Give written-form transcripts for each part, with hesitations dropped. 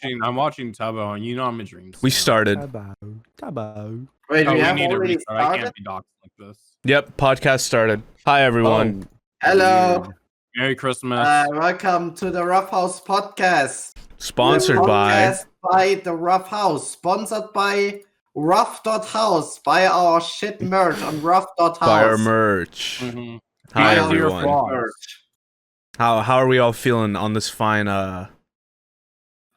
watching Tubbo, and you know I'm a dream. We started. Tubbo. Wait, Oh, we we have need to already restart. I started? can't be doxxed like this. Yep, podcast started. Hi everyone. Hello. Merry Christmas. Welcome to the Roughhouse podcast. Sponsored The by. podcast by the Roughhouse. Sponsored by Rough.house. Buy our shit merch on Rough.house. By our merch. Mhm. Hi Buy our everyone. merch. How are we all feeling on this fine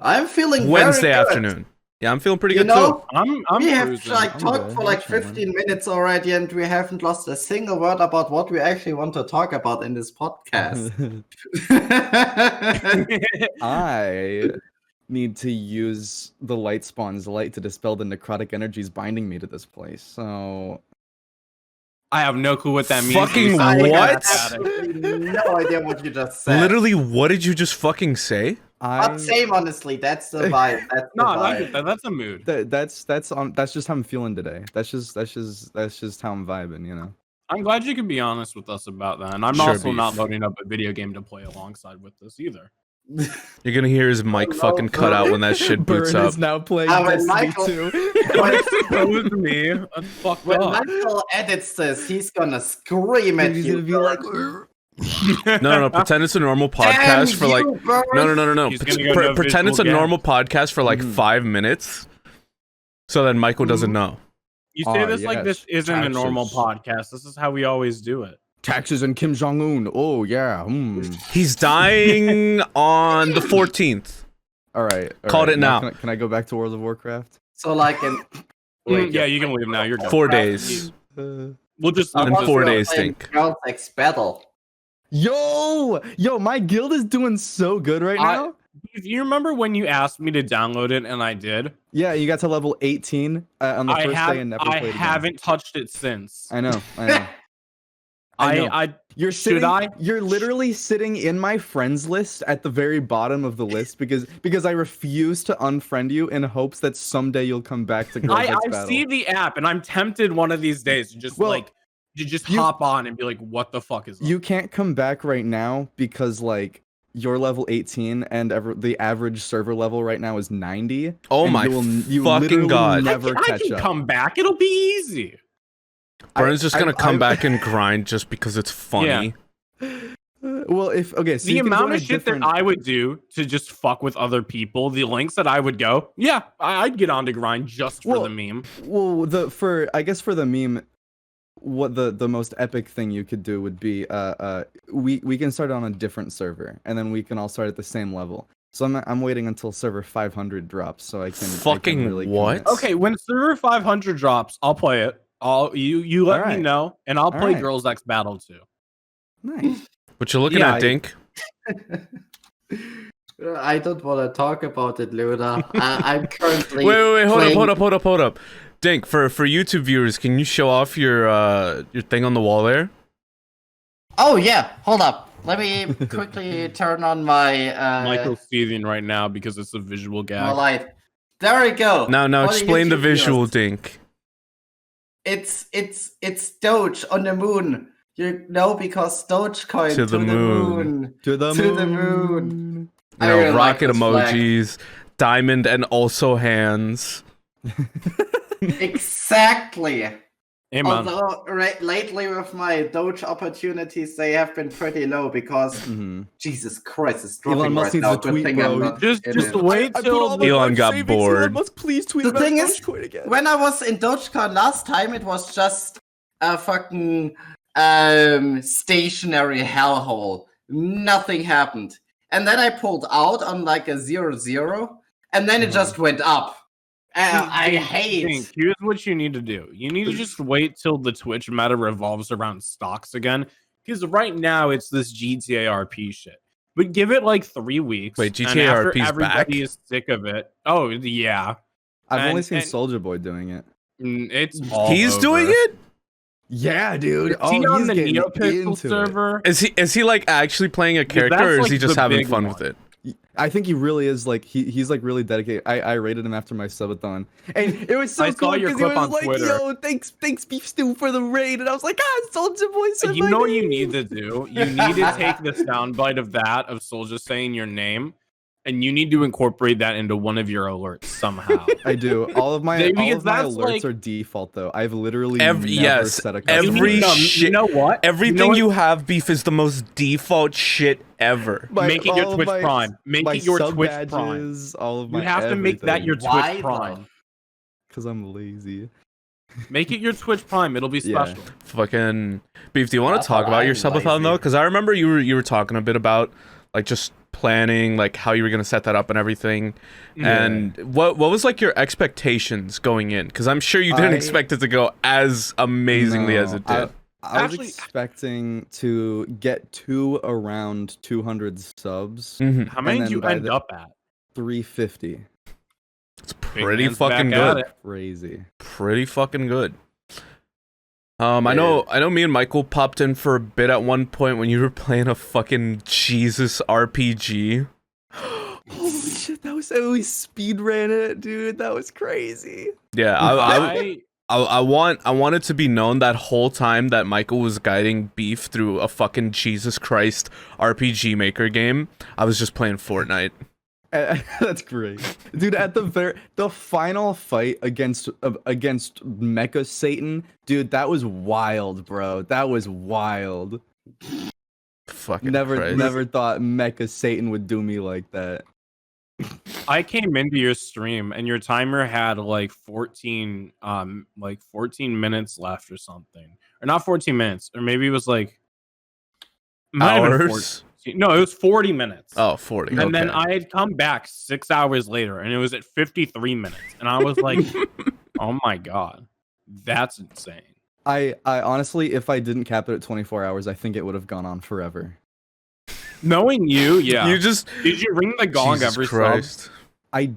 I'm feeling Wednesday very good. afternoon? Yeah, I'm feeling pretty You good know, I'm we have cruising. like I'm talked good. for like I'm chilling. 15 minutes already, and we haven't lost a single word about what we actually want to talk about in this podcast. I need to use the light spawn's light to dispel the necrotic energies binding me to this place. So I have no clue what that means. Fucking You sound like what? an addict. No idea what you just said. Literally, what did you just fucking say? Not same, honestly. That's the vibe. That's the No, I like vibe. it. That's a mood. That's just how I'm feeling today. That's just how I'm vibing, you know. I'm glad you could be honest with us about that. And I'm Sure, also not Beef. loading up a video game to play alongside with this either. You're gonna hear his mic no, fucking cut out when that shit boots Burn up. is now playing when Destiny Michael- 2. That was me. That's fucked When up. Michael edits this, he's gonna scream at He's you. gonna be like, No, pretend it's a normal podcast for like. No. He's gonna go no Pretend it's a visual normal podcast for like 5 minutes, so then Michael doesn't know. You say Oh, this like yes. this isn't a normal Taxes. podcast. This is how we always do it. taxes and Kim Jong Un. Oh yeah. He's dying on the 14th. All right. Called it now. Can I go back to World of Warcraft? So like in Yeah, you can leave now. You're good. 4 days. We'll just. In I'm 4 also days, playing Dink. Girls X Battle. Yo, my guild is doing so good right now. If you remember when you asked me to download it and I did, Yeah, you got to level 18 on the I first day and never I played again. haven't touched it since. I know. I know. I You're Should sitting, I? You're literally sitting in my friends list at the very bottom of the list because I refuse to unfriend you in hopes that someday you'll come back to Girls X I Battle. see the app and I'm tempted one of these days to just Well, you- hop on and be like, what the fuck is You can't come back right now because like you're level 18 and the average server level right now is 90. Oh and my you fucking literally God. Never I catch can up. come back. It'll be easy. Vern's just gonna come I- back and grind just because it's funny. Well, so The you can amount join of a shit different... that I would do to just fuck with other people, the links that I would go, yeah, I'd get on to grind just for Well, the meme. Well, I guess for the meme, what the most epic thing you could do would be we can start on a different server and then we can all start at the same level. So I'm waiting until server 500 drops so I can Fucking really what? commit. Okay, when server 500 drops, I'll play it. You let me Alright. know, and I'll play Alright. Girls X Battle too. Nice. What you looking Yeah, at, Dink? I don't want to talk about it, Luna. I'm currently. Wait, hold playing- up. Dink, for YouTube viewers, can you show off your thing on the wall there? Oh yeah, hold up. Let me quickly turn on my Michael's seething right now because it's a visual my gag. light. There we go. Now For explain the YouTube visual, viewers. Dink. It's Doge on the moon. You know, because Dogecoin To the moon. To the To the moon. I You know, really like rocket this flag. emojis, diamond, and also hands. Exactly. Hey man, Although lately with my Doge opportunities, they have been pretty low because Mhm. Jesus Christ, it's Elon dropping Musk right needs now. to Good tweet, thing I'm bro. not just in it. wait till Elon got bored. Elon Musk, please tweet The about thing is, Dogecoin again. When I was in Dogecoin last time, it was just a fucking stationary hellhole. Nothing happened. And then I pulled out on like a 0-0, and then it just went up. I hate. Dink, here's what you need to do. You need to just wait till the Twitch meta revolves around stocks again. Because right now it's this GTA RP shit. But give it like 3 weeks. Wait, and GTA after RP 's everybody back? is sick of it. Oh yeah, I've only and- seen and- Soulja Boy doing it. It's all He's over. doing it? Yeah, dude. Is he on he's the getting NeoPixel into server? Is he like actually playing a character, that's, or is like, he just the having big fun one. with it? it. I think he really is like he's like really dedicated. I rated him after my subathon, and it was so I cool saw your because he clip was on like, Twitter. "Yo, thanks Beef Stew for the raid," and I was like, Soulja Boy said You my know what you name." need to do? You need to take the soundbite of that of Soulja saying your name and you need to incorporate that into one of your alerts somehow. I do. All of my Because that's alerts like- are default though. I've literally Every- never yes, set a every custom you, alert. shit- you know what? Everything what? you have, Beef, is the most default shit ever. Make it your all of Twitch my- Prime. Make my it your sub Twitch badges, Prime. all of You my have to make that your Why Twitch Prime. because I'm lazy. Make it your Twitch Prime. It'll be Yeah. special. Fucking Beef, do you want That's to talk what about your I'm subathon though? lazy. Because I remember you were talking a bit about like just planning, like how you were gonna set that up and everything. Yeah. And what was like your expectations going in? Because I'm sure you didn't I- expect it to go as amazingly as No, it did. I was Actually- expecting to get to around 200 subs, Mhm. How many then did you by end the- up at? 350. It's pretty man's back fucking at good. it. Crazy. Pretty fucking good. I know me and Michael popped in for a bit at one point when you were playing a fucking Jesus RPG. Holy shit, that was we speed ran it, dude. That was crazy. Yeah, I want it to be known that whole time that Michael was guiding Beef through a fucking Jesus Christ RPG Maker game, I was just playing Fortnite. That's great, dude. At the final fight against Mecha Satan, dude, that was wild, bro. That was wild. Fucking Never Christ. thought Mecha Satan would do me like that. I came into your stream and your timer had like 14 minutes left or something. Or not 14 minutes, or maybe it was like might have been 14. Hours? No, it was 40 minutes. Oh, 40. And then okay. I had come back 6 hours later and it was at 53 minutes. And I was like, oh my god, that's insane. I honestly, if I didn't cap it at 24 hours, I think it would have gone on forever. Knowing you, yeah. You just Did you ring the gong Jesus every sub? Christ. I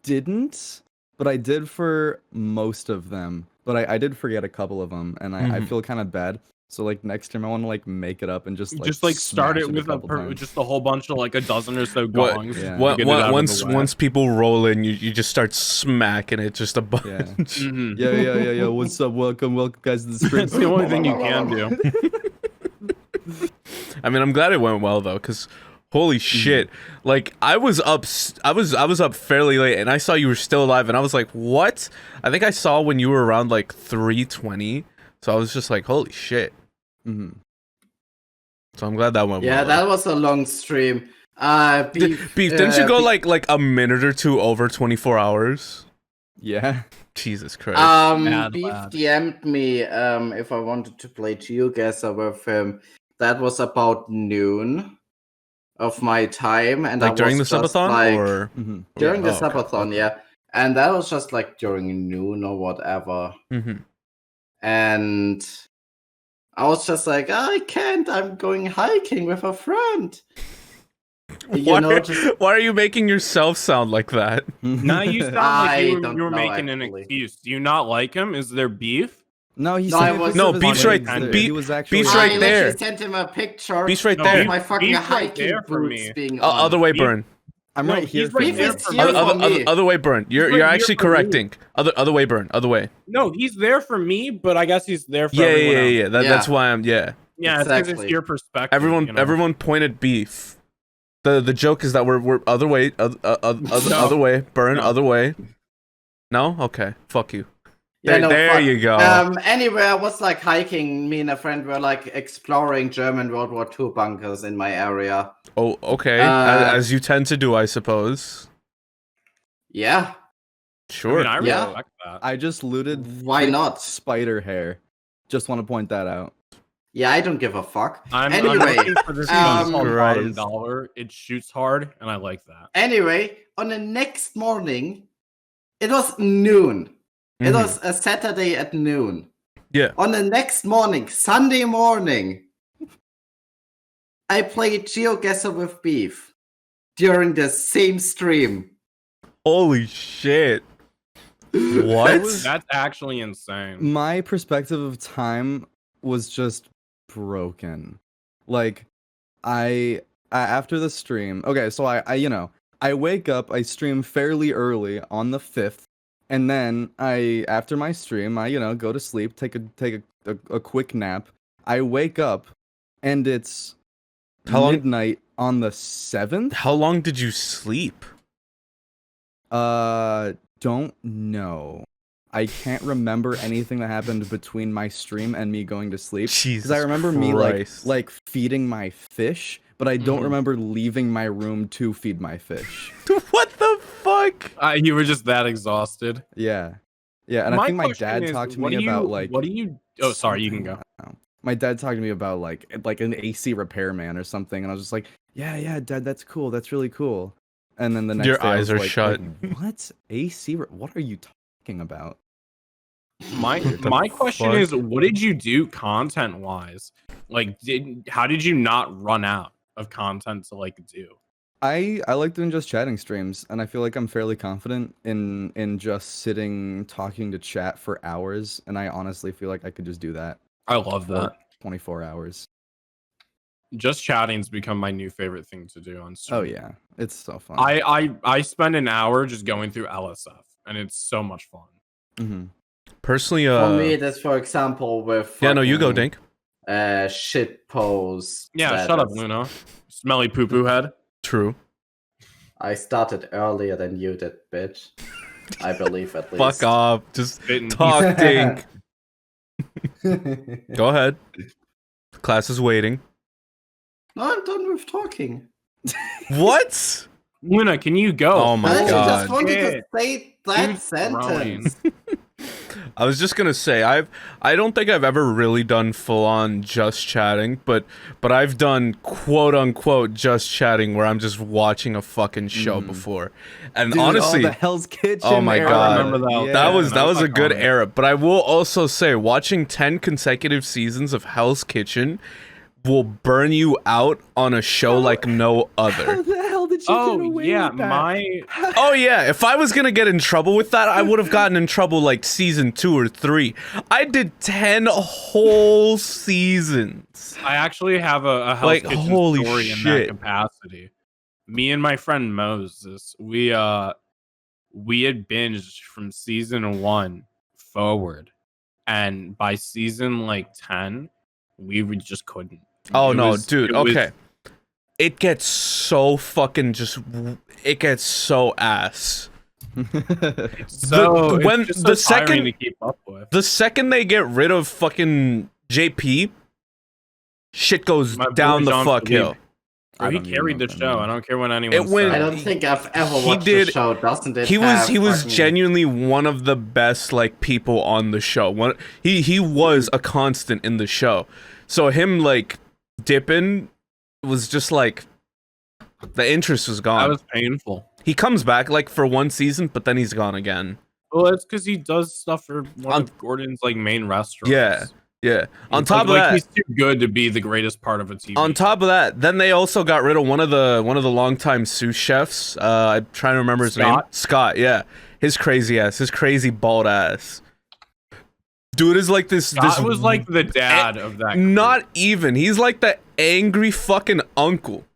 didn't, but I did for most of them. But I did forget a couple of them, and I Mhm. feel kind of bad. So like next time I want to like make it up and just Just like start smash it with couple times. just a whole bunch of like a dozen or so What- gongs. Yeah. to get it out of the way. Once people roll in, you just start smacking it just a bunch. Yeah. Mhm. Yeah. What's up? Welcome guys to the stream. It's the only thing you can do. I mean, I'm glad it went well though, because holy shit, like I was up fairly late, and I saw you were still alive, and I was like, what? I think I saw when you were around like 3:20, so I was just like, holy shit. Mhm. So I'm glad that went Yeah, well. that was a long stream. Beef, Beef, didn't you go Beef- like a minute or two over 24 hours? Yeah. Jesus Christ. Bad Beef lad. DM'd me if I wanted to play GeoGuessr with him. That was about noon of my time, and like I during the was just, subathon, like, or Mhm. during the Oh, okay, subathon, okay. yeah. And that was just like during noon or whatever. Mhm. And I was just like, I can't. I'm going hiking with a friend. You why, know, just why are you making yourself sound like that? Now you sound like I you don't were know, making an actually. excuse. Do you not like him? Is there beef? No, he No, sent I me a was- picture No, of his Beef's legs right- there. Beef- He was actually Beef's I right literally there. sent him a picture Beef's right No, there. of my fucking Beef's right hiking there for boots me. being on. Other way, Beef- Burn. I'm No, right here he's for right you. there Beef for is me. here for me. Other way, Burn. You're right here actually for me. correcting. Other way, Burn. Other way. No, he's there for me, but I guess he's there for Yeah, everyone else. yeah. That's Yeah. why I'm. Yeah. Yeah, it's because it's Exactly. your perspective. Everyone, you know? everyone pointed Beef. The joke is that we're other way, other way, Burn, No. other way. No, okay, fuck you. Yeah, There, no, there fuck. you go. Anyway, I was like hiking. Me and a friend were like exploring German World War II bunkers in my area. Oh, okay. Uh, As you tend to do, I suppose. Yeah, I Sure. mean, I really Yeah. like that. I just looted why not? spider hair. Just want to point that out. Yeah, I don't give a fuck. I'm Anyway, looking for this Jesus gun called Bottom Christ. Dollar. It shoots hard, and I like that. Anyway, on the next morning, it was noon. It Mhm. was a Saturday at noon. Yeah. On the next morning, Sunday morning, I played GeoGuessr with Beef during the same stream. Holy shit. What? That's actually insane. My perspective of time was just broken. Like, I after the stream. Okay, so I wake up. I stream fairly early on the 5th, and then after my stream, I go to sleep, take a quick nap. I wake up, and it's How long? midnight on the 7th. How long did you sleep? Don't know. I can't remember anything that happened between my stream and me going to sleep. Jesus I remember me Christ. like feeding my fish, but I don't Mhm. remember leaving my room to feed my fish. What the fuck? You were just that exhausted. Yeah. Yeah, and I think my question dad is, talked to what me do you- about like What do you? Oh, sorry, you can something, go. I don't know. My dad talked to me about like an AC repairman or something, and I was just like, yeah, Dad, that's cool. That's really cool. And then the next Your day I eyes was are like, shut. What? AC? What are you talking about? My question fuck? is, what did you do content wise? Like, how did you not run out of content to like do? I like doing just chatting streams, and I feel like I'm fairly confident in just sitting talking to chat for hours, and I honestly feel like I could just do that I love for that. 24 hours. Just chatting's become my new favorite thing to do on stream. Oh yeah, it's so fun. I spend an hour just going through LSF, and it's so much fun. hmm Personally, For me, it is, for example, with yeah, no, you go, fucking, Dink. shit post. Yeah, shut up, status. Luna. Smelly poo poo head. True. I started earlier than you did, bitch. I believe at least. Fuck off. Just Spitting. talk, Dink. Go ahead. Class is waiting. No, I'm done with talking. What? Luna, can you go? Oh my I God. just wanted to Shit. say that Dude's sentence. I was just gonna say I don't think I've ever really done full on just chatting, but I've done quote unquote just chatting where I'm just watching a fucking show before. And Dude, honestly, the Hell's Kitchen. oh my era. God. I remember that. Yeah. that was a iconic. good era. But I will also say watching 10 consecutive seasons of Hell's Kitchen will burn you out on a show like no How other. the hell did you get Oh away yeah, with that? my Oh yeah, if I was gonna get in trouble with that, I would have gotten in trouble like season 2 or 3. I did 10 whole seasons. I actually have a Hell's Like, Kitchen holy story in shit. that capacity. Me and my friend Moses, we had binged from season 1 forward, and by season like 10, just couldn't. Oh It no, was- dude. it was- Okay. It gets so fucking it gets so ass. So when it's just the so tiring second- to keep up with. The second they get rid of fucking JP, shit goes My boy down the Jean fuck Philippe. hill. I He don't even carried know the what that show. means. I don't care what anyone It went- I says. don't think I've ever He watched did- the show. Doesn't it? He was have fucking- genuinely one of the best like people on the show. He was a constant in the show. So him like dipping was just like the interest was That gone. was painful. He comes back like for one season, but then he's gone again. Well, it's because he does stuff for one On- of Gordon's like main restaurants. Yeah. Yeah. On It's top of like that, he's too good to be the greatest part of a TV. on top of that, then they also got rid of one of the longtime sous chefs. I'm trying to remember his name. Scott? Scott, yeah. His crazy ass, his crazy bald ass. Dude is like this. Scott this was like the dad of that. not even. He's like the angry fucking uncle.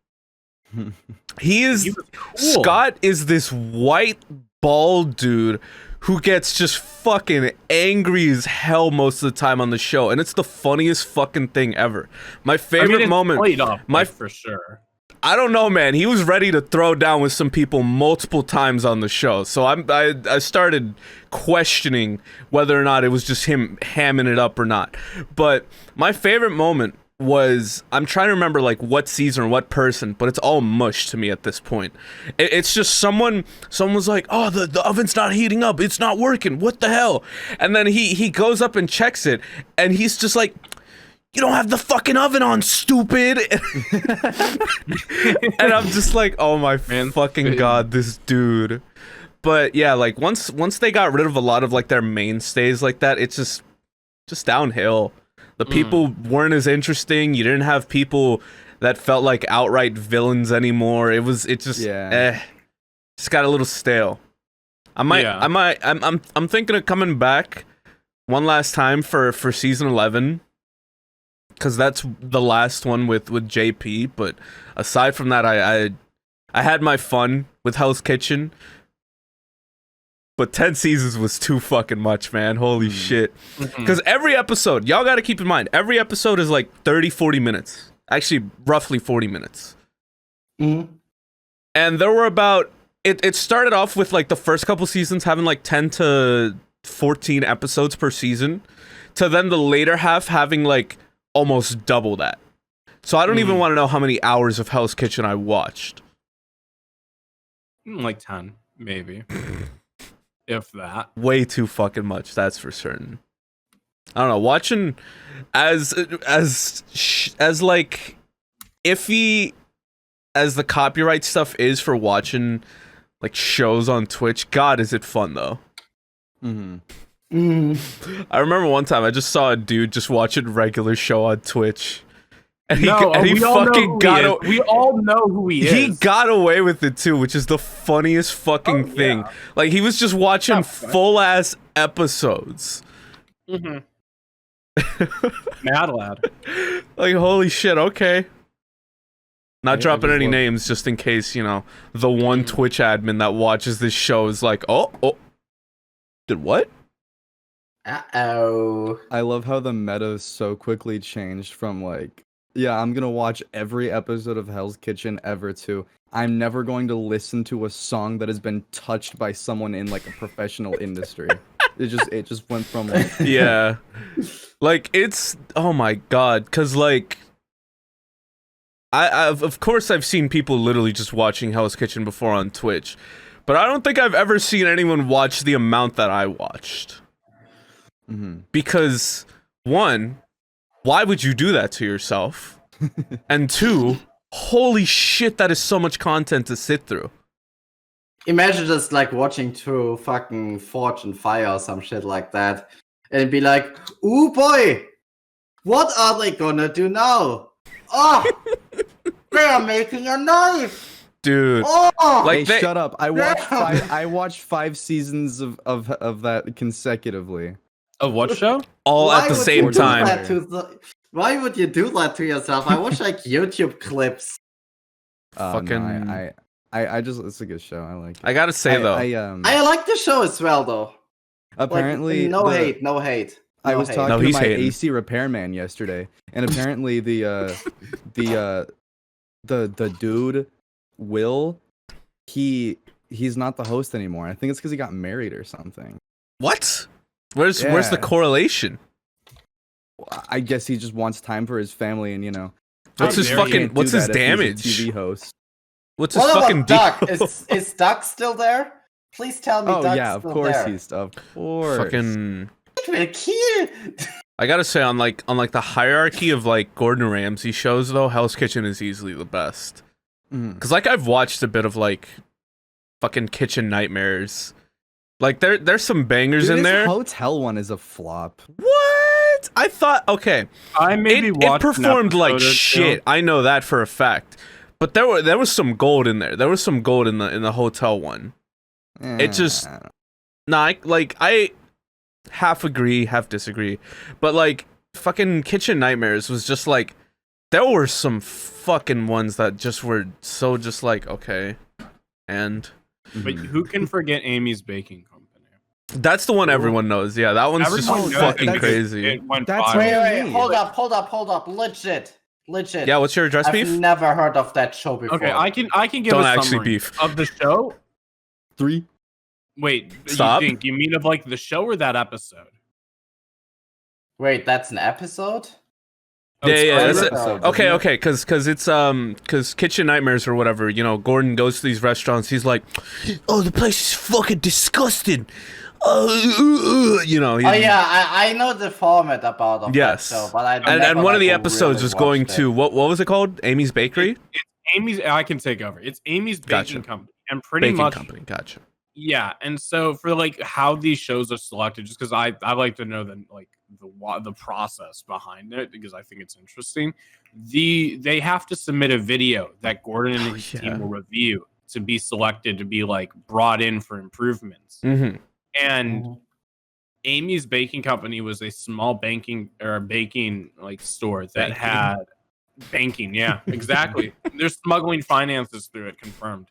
He is. He was cool. Scott is this white bald dude who gets just fucking angry as hell most of the time on the show, and it's the funniest fucking thing ever. My favorite it's moment. played up, my- like, for sure. I don't know, man. He was ready to throw down with some people multiple times on the show. So I started questioning whether or not it was just him hamming it up or not. But my favorite moment was, I'm trying to remember like what season or what person, but it's all mush to me at this point. It's just someone was like, oh, the oven's not heating up. It's not working. What the hell? And then he goes up and checks it, and he's just like, you don't have the fucking oven on, stupid. And I'm just like, oh my Man, fucking spitting. God, this dude. But yeah, like once they got rid of a lot of like their mainstays like that, it's just downhill. The people weren't as interesting. You didn't have people that felt like outright villains anymore. It just Yeah. just got a little stale. I'm thinking of coming back one last time for season 11. Cause that's the last one with JP, but aside from that, I had my fun with Hell's Kitchen, but 10 seasons was too fucking much, man. Holy shit! Cause every episode, y'all got to keep in mind, every episode is like 30-40 minutes. Actually, roughly 40 minutes. Mhm. And there were about it started off with like the first couple seasons having like 10 to 14 episodes per season, to then the later half having like almost double that. So I don't even want to know how many hours of Hell's Kitchen I watched. Like 10, maybe. If that. Way too fucking much, that's for certain. I don't know, watching as like iffy as the copyright stuff is for watching like shows on Twitch, God, is it fun though. I remember one time I just saw a dude just watching regular show on Twitch. And he fucking got we all know who he is. He got away with it too, which is the funniest fucking thing. Yeah. Like he was just watching full ass episodes. Mad lad. Like holy shit, okay. Not I dropping just any love- names just in case, you know, the one Twitch admin that watches this show is like, oh, did what? Uh-oh. I love how the meta so quickly changed from like, yeah, I'm gonna watch every episode of Hell's Kitchen ever to I'm never going to listen to a song that has been touched by someone in like a professional industry. It just went from like Yeah. Like it's oh my god, cause like I've of course I've seen people literally just watching Hell's Kitchen before on Twitch, but I don't think I've ever seen anyone watch the amount that I watched. Because one, why would you do that to yourself? And two, holy shit, that is so much content to sit through. Imagine just like watching through fucking Forge and Fire or some shit like that, and be like, "Ooh boy, what are they gonna do now? Oh, they're making a knife, Dude. Oh, Like hey, they- shut up. I watched 5 seasons of that consecutively. Of what show? all why at the would same you do time. that why would you do that to yourself? I watch like YouTube clips. Fucking- No, I just it's a good show. I like it. I gotta say though, I like the show as well, though. apparently like, no the- hate, no hate. I no was hate. talking No, to he's my hating. AC repairman yesterday, and apparently the dude Will, he's not the host anymore. I think it's because he got married or something. what? Where's the Yeah. correlation? I guess he just wants time for his family, and you know. What's How his dare you. fucking can't do what's his that if he's a damage? TV host. What's his What fucking about Duck? deal? Is Duck still there? Please tell me Oh Duck's yeah, of still course there. he's of course. fucking It will kill. I gotta say on like the hierarchy of like Gordon Ramsay shows though, Hell's Kitchen is easily the best. Mhm. Cause like I've watched a bit of like fucking Kitchen Nightmares. Like there's some bangers Dude, in his there. hotel one is a flop. What? I thought okay. I maybe It watched an performed like episode or two. shit. I know that for a fact. But there was some gold in there. There was some gold in the hotel one. It just- Nah, I half agree, half disagree. But like fucking Kitchen Nightmares was just like there were some fucking ones that just were so just like okay. And But who can forget Amy's Baking Company? that's the one everyone knows. Yeah, that one's Everyone just knows fucking that crazy. It went That's viral. Wait, Hey. hold up. Legit. Yeah, what's your address, I've beef? never heard of that show before. Okay, I can give Don't a actually summary beef. of the show. 3. Wait, Stop. You mean of like the show or that episode? Wait, that's an episode? Oh, Yeah, it's yeah, three that's it. episodes, Okay, isn't it? okay, cause it's cause Kitchen Nightmares or whatever, you know, Gordon goes to these restaurants, he's like, oh, the place is fucking disgusting. You know, Oh yeah, I know the format about of Yes. that show, but I and never, one of the like, episodes really was going watched to it. what was it called? Amy's Bakery? Amy's. I can take over. It's Amy's Baking Gotcha. Company, and pretty Baking much Company, gotcha. yeah. And so for like how these shows are selected, just because I like to know the process behind it because I think it's interesting. They have to submit a video that Gordon and his yeah. team will review to be selected to be like brought in for improvements. Mm-hmm. And Mhm. Amy's Baking Company was a small baking like store that Banking. had banking. Yeah, exactly. They're smuggling finances through it. Confirmed.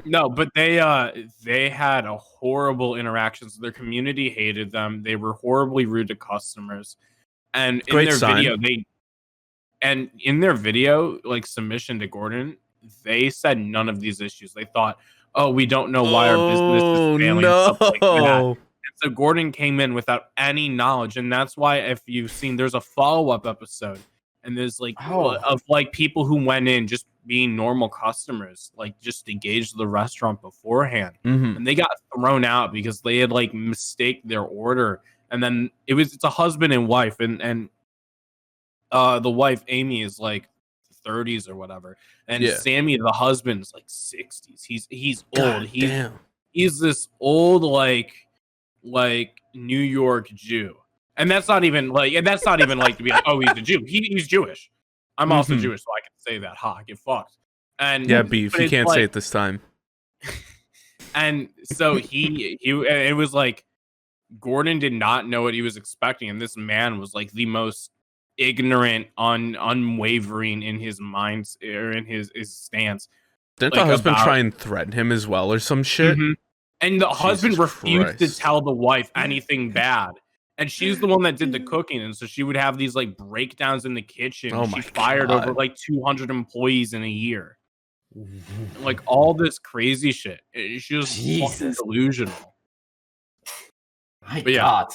No, but they had a horrible interactions. Their community hated them. They were horribly rude to customers. And in Great their sign. video, And in their video, like submission to Gordon, they said none of these issues. They thought, oh, we don't know why our business is failing. Stuff like that. No. And so Gordon came in without any knowledge. And that's why if you've seen, there's a follow-up episode. And there's like of like people who went in just being normal customers, like just to gauge the restaurant beforehand. And they got thrown out because they had like mistaked their order. And then it's a husband and wife, and the wife Amy is like 30s or whatever, and Sammy the husband is like 60s. He's old. He's this old like New York Jew. And that's not even like to be like, oh, he's a Jew. He's Jewish. I'm also Jewish, so I can say that. Ha, get fucked. And yeah, beef. You can't say it this time. And so it was like Gordon did not know what he was expecting, and this man was like the most ignorant, unwavering in his mind or in his stance. Didn't the husband try and threaten him as well or some shit? And the husband refused to tell the wife anything bad. And she's the one that did the cooking, and so she would have these like breakdowns in the kitchen. Oh she fired over like 200 employees in a year, like all this crazy shit. She was fucking delusional. My God.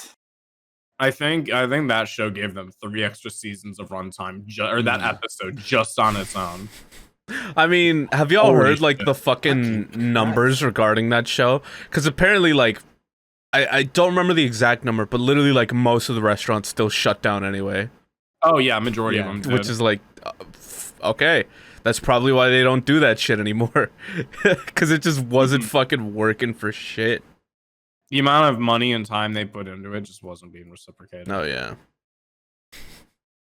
I think that show gave them 3 extra seasons of runtime, or that episode just on its own. I mean, have y'all heard like the fucking numbers regarding that show? Because apparently, like, I don't remember the exact number, but literally, like, most of the restaurants still shut down anyway. Oh yeah, majority of them did. Which is like, okay, that's probably why they don't do that shit anymore, because it just wasn't fucking working for shit. The amount of money and time they put into it just wasn't being reciprocated. Oh yeah.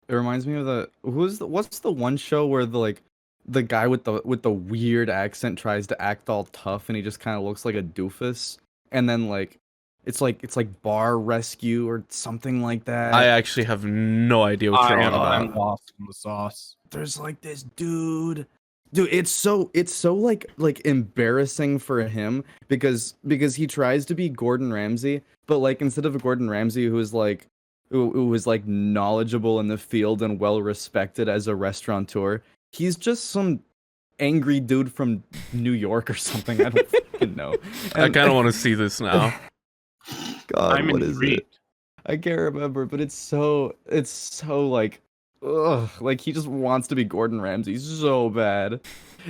It reminds me of what's the one show where the guy with the weird accent tries to act all tough and he just kind of looks like a doofus, and then like it's like Bar Rescue or something like that. I actually have no idea what you're on about. I'm lost in the sauce. There's like this dude, it's so like embarrassing for him because he tries to be Gordon Ramsay, but like instead of Gordon Ramsay who was like knowledgeable in the field and well respected as a restaurateur, he's just some angry dude from New York or something. I don't fucking know. I kind of want to see this now. God, what is it? I can't remember, but it's so like, ugh, like he just wants to be Gordon Ramsay so bad,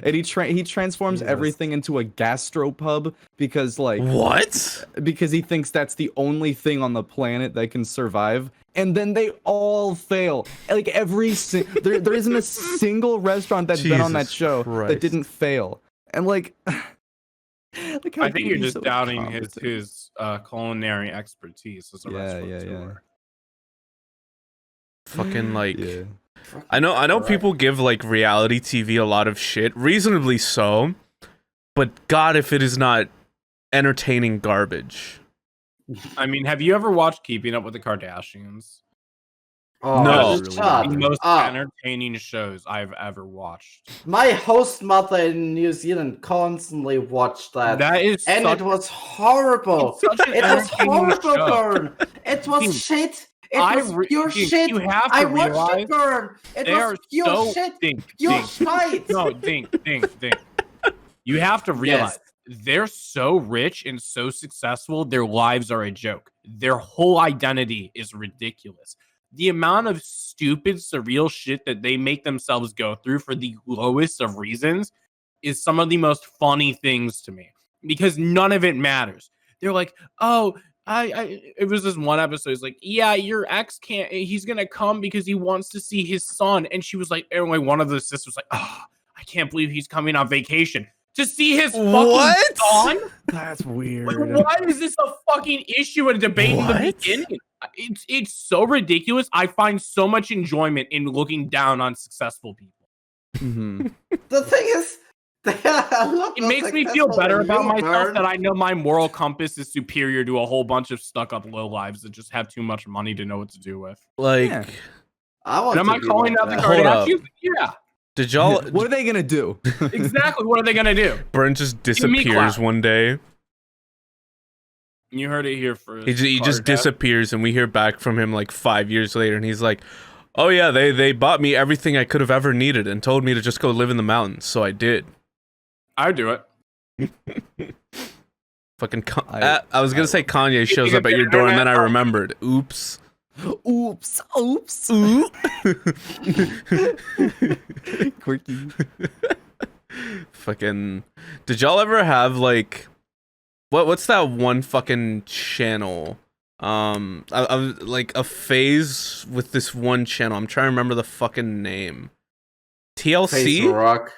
and he transforms everything into a gastropub because like what? Because he thinks that's the only thing on the planet that can survive, and then they all fail. Like there isn't a single restaurant that's been on that show that didn't fail, and like. I think you're just doubting his culinary expertise as a restaurateur. Fucking like, I know people give like reality TV a lot of shit, reasonably so, but God, if it is not entertaining garbage. I mean, have you ever watched Keeping Up with the Kardashians? Oh, no. The most entertaining shows I've ever watched. My host mother in New Zealand constantly watched that. It was horrible. It was horrible, Burn. It was shit. It was pure shit. I watched it, Burn. It was pure shit. You're shite. No, Dink. You have to realize they're so rich and so successful, their lives are a joke. Their whole identity is ridiculous. The amount of stupid, surreal shit that they make themselves go through for the lowest of reasons is some of the most funny things to me, because none of it matters. They're like, oh, it was this one episode. It's like, yeah, your ex he's going to come because he wants to see his son. And she was like, anyway, one of the sisters was like, oh, I can't believe he's coming on vacation to see his fucking son. That's weird. Like, why is this a fucking issue and a debate in the beginning? It's so ridiculous. I find so much enjoyment in looking down on successful people. The thing is, it makes me feel better about myself that I know my moral compass is superior to a whole bunch of stuck-up lowlives that just have too much money to know what to do with. Like, am I calling out the Kardashians? Yeah. Did y'all? What are they gonna do? Exactly. What are they gonna do? Burn just disappears one day. You heard it here first. He just disappears, and we hear back from him like 5 years later, and he's like, Oh yeah, they bought me everything I could have ever needed and told me to just go live in the mountains, so I did. I do it. Fucking I was gonna say Kanye shows up at your door, and then I remembered. Oops. Oops. Quirky. Fucking. Did y'all ever have like, what's that one fucking channel? I was like a phase with this one channel. I'm trying to remember the fucking name. TLC. Face rock.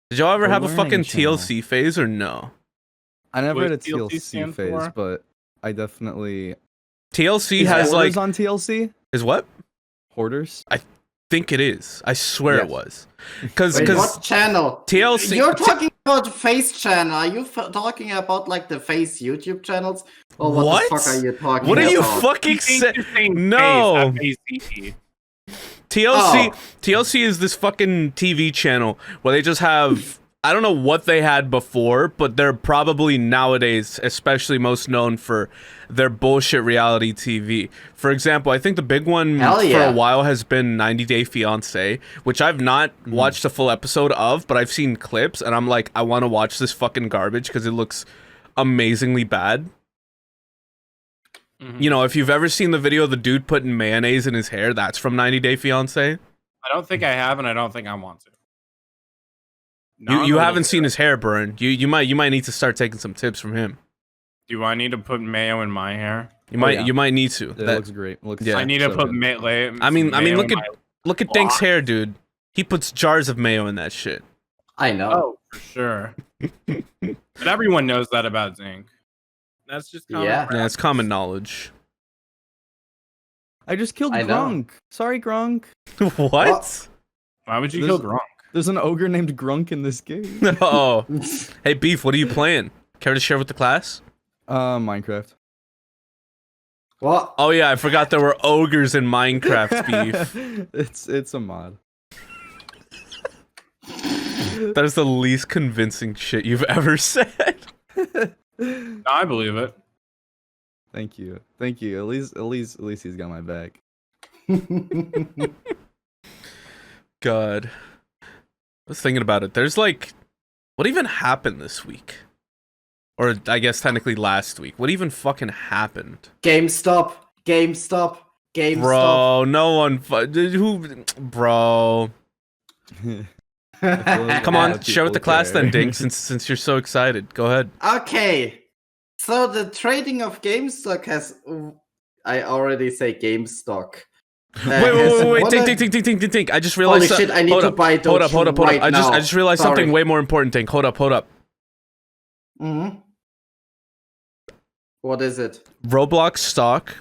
Did y'all ever The have a learning fucking channel. TLC phase or no? I never What had a does TLC TLC stand phase, for? but I definitely. TLC Is has Hoarders like on TLC? is what? Hoarders. Think it is. I swear it Yes. was. Because Wait, what channel? TLC. You're talking about face channel. Are you talking about like the face YouTube channels? Or what What? the fuck are you talking What about? are you fucking You think saying? you're saying No. face, F-A-C-E. TLC. Oh. TLC is this fucking TV channel where they just have. I don't know what they had before, but they're probably nowadays, especially most known for their bullshit reality TV. For example, I think the big one Hell for yeah. a while has been 90 Day Fiancé, which I've not watched a full episode of, but I've seen clips, and I'm like, I want to watch this fucking garbage because it looks amazingly bad. Mhm. You know, if you've ever seen the video of the dude putting mayonnaise in his hair, that's from 90 Day Fiancé. I don't think I have, and I don't think I want to. You haven't seen his hair burn. You might need to start taking some tips from him. Do I need to put mayo in my hair? You might yeah. you might need to. It That- looks great. Looks Yeah. I need to so put good. mayo. I mean mayo in look at Dink's hair, dude. He puts jars of mayo in that shit. I know. Oh, for sure. But everyone knows that about Dink. That's just common Yeah. Yeah, it's common knowledge. I just killed I know. Grunk. Sorry, Grunk. What? Why would you There's- kill Gronk? There's an ogre named Grunk in this game. Oh. Hey Beef, what are you playing? Care to share with the class? Minecraft. What? Oh yeah, I forgot there were ogres in Minecraft, Beef. It's a mod. That is the least convincing shit you've ever said. No, I believe it. Thank you. Thank you. At least he's got my back. God. I was thinking about it. There's like, what even happened this week? Or I guess technically last week. What even fucking happened? GameStop. Bro, no one. Bro. Come on, share with the class then, Dink, since you're so excited. Go ahead. Okay. So the trading of GameStop has. I already say GameStop. Wait, Dink. I just realized. Holy shit! I need hold to up, buy hold Doge up. right I now. just realized Sorry. something way more important, Dink. Hold up. Mhm. What is it? Roblox stock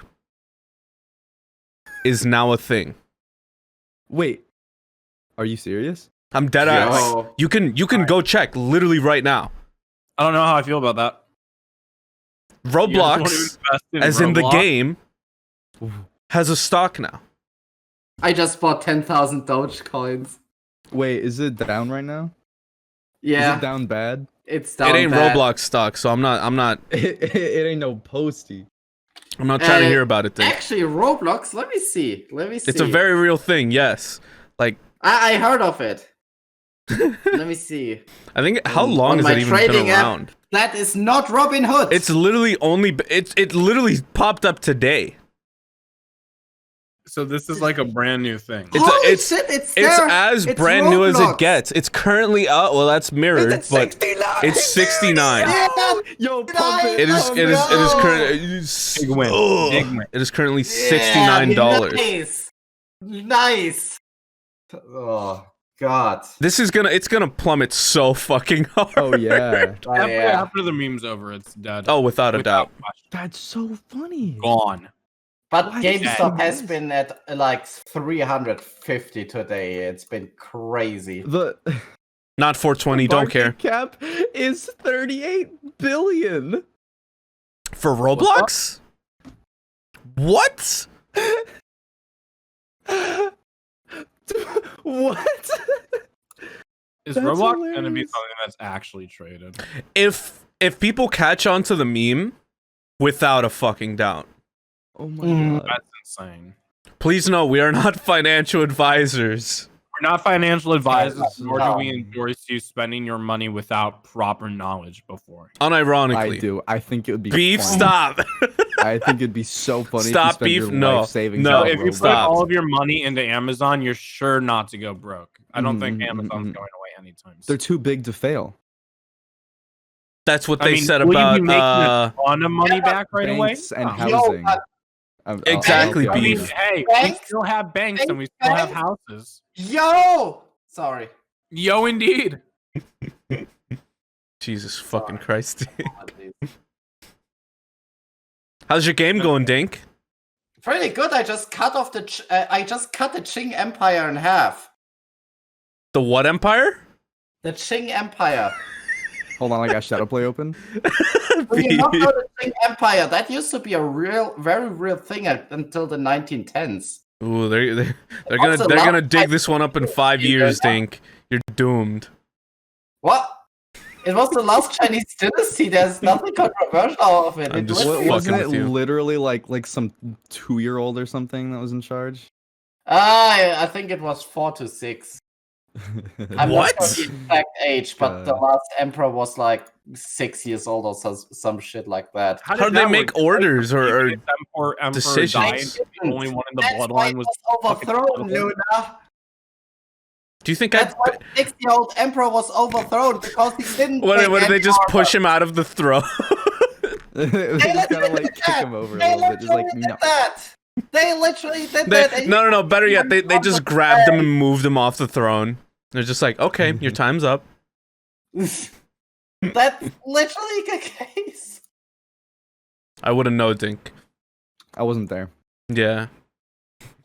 is now a thing. Wait. Are you serious? I'm dead ass. Yo. You can go check literally right now. I don't know how I feel about that. You guys won't Roblox, invest in as in the Roblox? game, has a stock now. I just bought 10,000 Dogecoins. Wait, is it down right now? Is Yeah, it down bad? it's down. It ain't bad. Roblox stock, so I'm not It ain't no posty. trying to hear about it. Then Actually, Roblox. Let me see. it's a very real thing. Yes, like I heard of it. Let me see. I think how long On has my it even been trading app. around? That is not Robin Hood. It's literally only it literally popped up today. So this is like a brand new thing. Holy it's shit! It's It's there. as It's brand new as it Roblox. gets. It's currently up. Well, that's mirrored, It's but 69. it's 69. Yeah. Yo, pump it. It is pump it is it is no. currently Big win. Ugh. Big win. It is currently Yeah, $69. Nice. Oh God. This is it's gonna plummet so fucking hard. Oh yeah. Oh, yeah. After the meme's over, it's dead. Oh, without a doubt. question. That's so funny. Gone. But Why is GameStop that has nice? been at like 350 today. It's been crazy. The Not 420. Don't care. market cap is 38 billion. For Roblox? What? What? Is That's Roblox going to be hilarious. something that's actually traded? If people catch on to the meme, without a fucking doubt. Oh my Mhm. god. That's insane. Please know we are not financial advisors. We're not financial advisors, nor do No. we endorse you spending your money without proper knowledge before. Unironically. I do. I think it would be Beef, funny. stop. I think it'd be so funny. Stop, if you spent beef, your no. life savings No, on If you put Stop. all of your money into Amazon, you're sure not to go broke. I don't think Mhm, Amazon's mhm. going away anytime soon. They're too big to fail. That's what I they mean, said will you about be making a ton of money back right away? Banks and No. housing. but- Exactly, I'll help you beef. out. Hey, we Banks? still have banks and we Banks? still have houses. Yo! Sorry. Yo, indeed. Jesus fucking Christ. How's your game going, Dink? Pretty good. I just cut off the Qing Empire in half. The what empire? The Qing Empire. Hold on, I got Shadowplay open. Do you not know the Qing Empire? That used to be a very real thing until the 1910s. Ooh, they're Also, gonna last dig time- this one up in 5 years, Dink. You're doomed. What? It was the last Chinese dynasty. There's nothing controversial of it. I'm It just literally- Wasn't fucking it with you. literally like some 2-year-old or something that was in charge? I think it was 4 to 6. I'm What? not sure the exact age, but the last emperor was like 6 years old or some shit like that. How did they that make work? orders or Previous emperor decisions? died, the only one in the That's why bloodline it was was overthrown, fucking- Luna. do you think I That's why the 60-year-old emperor was overthrown because he didn't. what take did they any just order. push him out of the throne? They They just literally kind of like did kick that. him over a They little bit, just like literally no. did that. They literally did that. and No, better yet, they on just the grabbed him and moved him off the throne. They're just like, okay, your time's up. That's literally the case. I wouldn't know, Dink. I wasn't there. Yeah.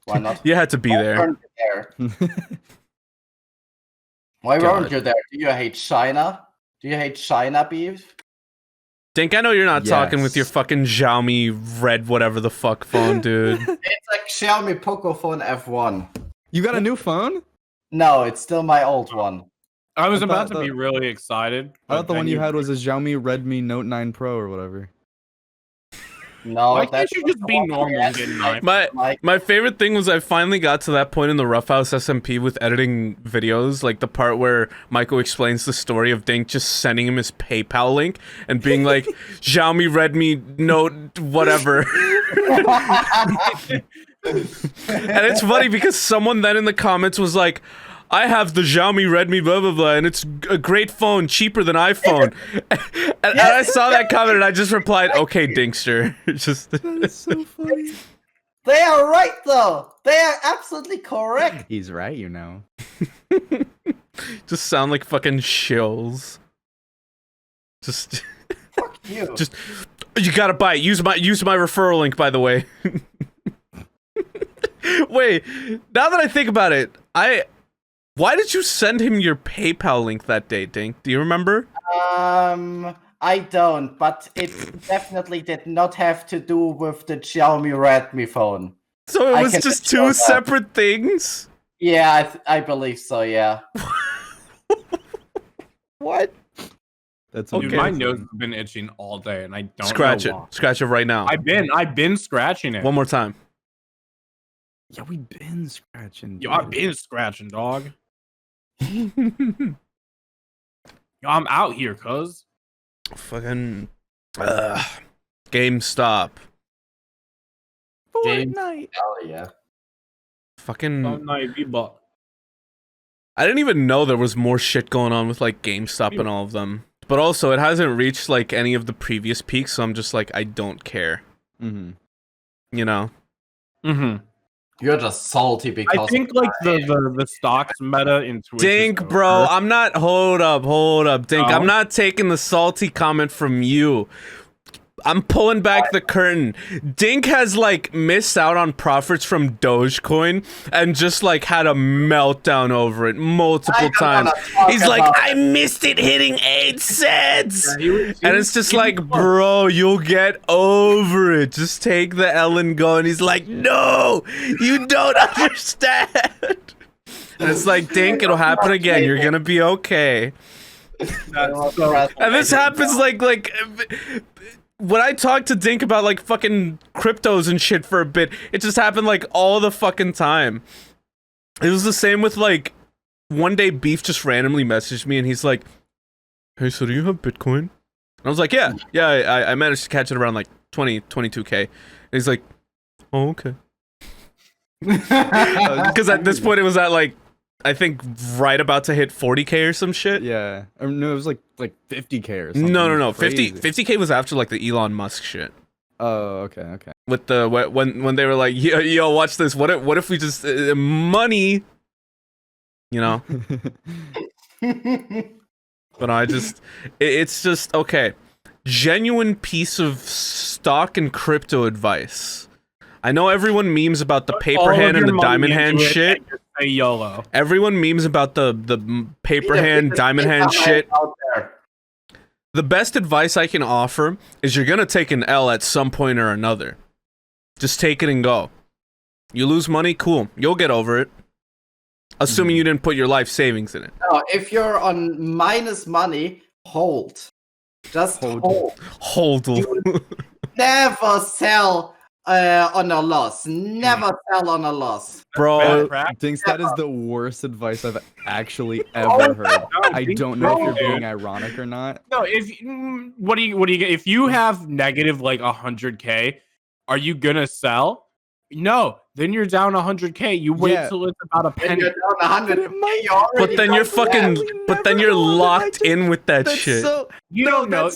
Why not? You had to be Why there. weren't you there? Why God. weren't you there? Do you hate China? Do you hate China beef? Dink, I know you're not talking with your Yes. fucking Xiaomi red whatever the fuck phone, dude. It's like Xiaomi Pocophone F1. You got a new phone? No, it's still my old one. I was I about thought to be really excited. I thought the but one then you had was a Xiaomi Redmi Note 9 Pro or whatever. No, Why can't that's you just be normal and get knife? My favorite thing was I finally got to that point in the Roughhouse SMP with editing videos, like the part where Michael explains the story of Dink just sending him his PayPal link and being like, Xiaomi Redmi Note whatever. And it's funny because someone then in the comments was like, I have the Xiaomi Redmi blah blah blah and it's a great phone, cheaper than iPhone. And I saw that comment and I just replied, okay, Dinkster. Just That's so funny. They are right, though. They are absolutely correct. He's right, you know. just sound like fucking shills. Just Fuck you. Just you gotta buy it. Use my referral link, by the way. Wait, now that I think about it, why did you send him your PayPal link that day, Dink? Do you remember? I don't, but it definitely did not have to do with the Xiaomi Redmi phone. So it I was can just assure two that. separate things? Yeah, I believe so, yeah. What? That's Dude, Okay. my nose has been itching all day, and I don't Scratch know it. why. Scratch it right now. I've been scratching it. One more time. Yeah, we've been scratching. Yo, I've been scratching, dog. Yo, I'm out here, cuz. Fucking GameStop. Fortnite. Hell yeah. Fucking Fortnite, V-Buck. I didn't even know there was more shit going on with like GameStop and all of them. But also it hasn't reached like any of the previous peaks, so I'm just like I don't care. Mm-hmm. You know? Mm-hmm. You're just salty because I think like the stocks meta in Twitch. Dink, is bro, over. I'm not hold up, Dink. Oh? I'm not taking the salty comment from you. I'm pulling back the curtain. Dink has like missed out on profits from Dogecoin and just like had a meltdown over it multiple times. He's like, I missed it hitting 8 cents. And it's just like, bro, you'll get over it. Just take the L and go. And he's like, no, you don't understand. And it's like, Dink, it'll happen again. You're gonna be okay. That's so And this happens like when I talked to Dink about like fucking cryptos and shit for a bit, it just happened like all the fucking time. It was the same with like one day Beef just randomly messaged me and he's like, "Hey, so do you have Bitcoin?" And I was like, yeah, I managed to catch it around like 22K. And he's like, "Oh, okay." Because at this point it was at like, I think right about to hit 40K or some shit. Yeah. Or no, it was like 50K or something. No. Crazy. 50K was after like the Elon Musk shit. Oh, okay. With the when they were like, yo, watch this. What if we just money, you know? But I just it's just okay. Genuine piece of stock and crypto advice. I know everyone memes about the paper hand and the diamond hand shit. Say YOLO. Everyone memes about the paper hand, diamond hand shit. Out there. The best advice I can offer is you're gonna take an L at some point or another. Just take it and go. You lose money, cool. You'll get over it. Assuming you didn't put your life savings in it. No, if you're on minus money, hold. Just hold. Hold. Never sell on a loss. Never sell on a loss. Bro, Dinks, that is the worst advice I've actually ever heard. I don't know if you're being ironic or not. No, what do you get? If you have negative like 100K, are you gonna sell? No, then you're down 100K. You wait till it's about a When penny. you're down 100, but then you're fucking, but then you're locked in with that That's shit. so You don't know.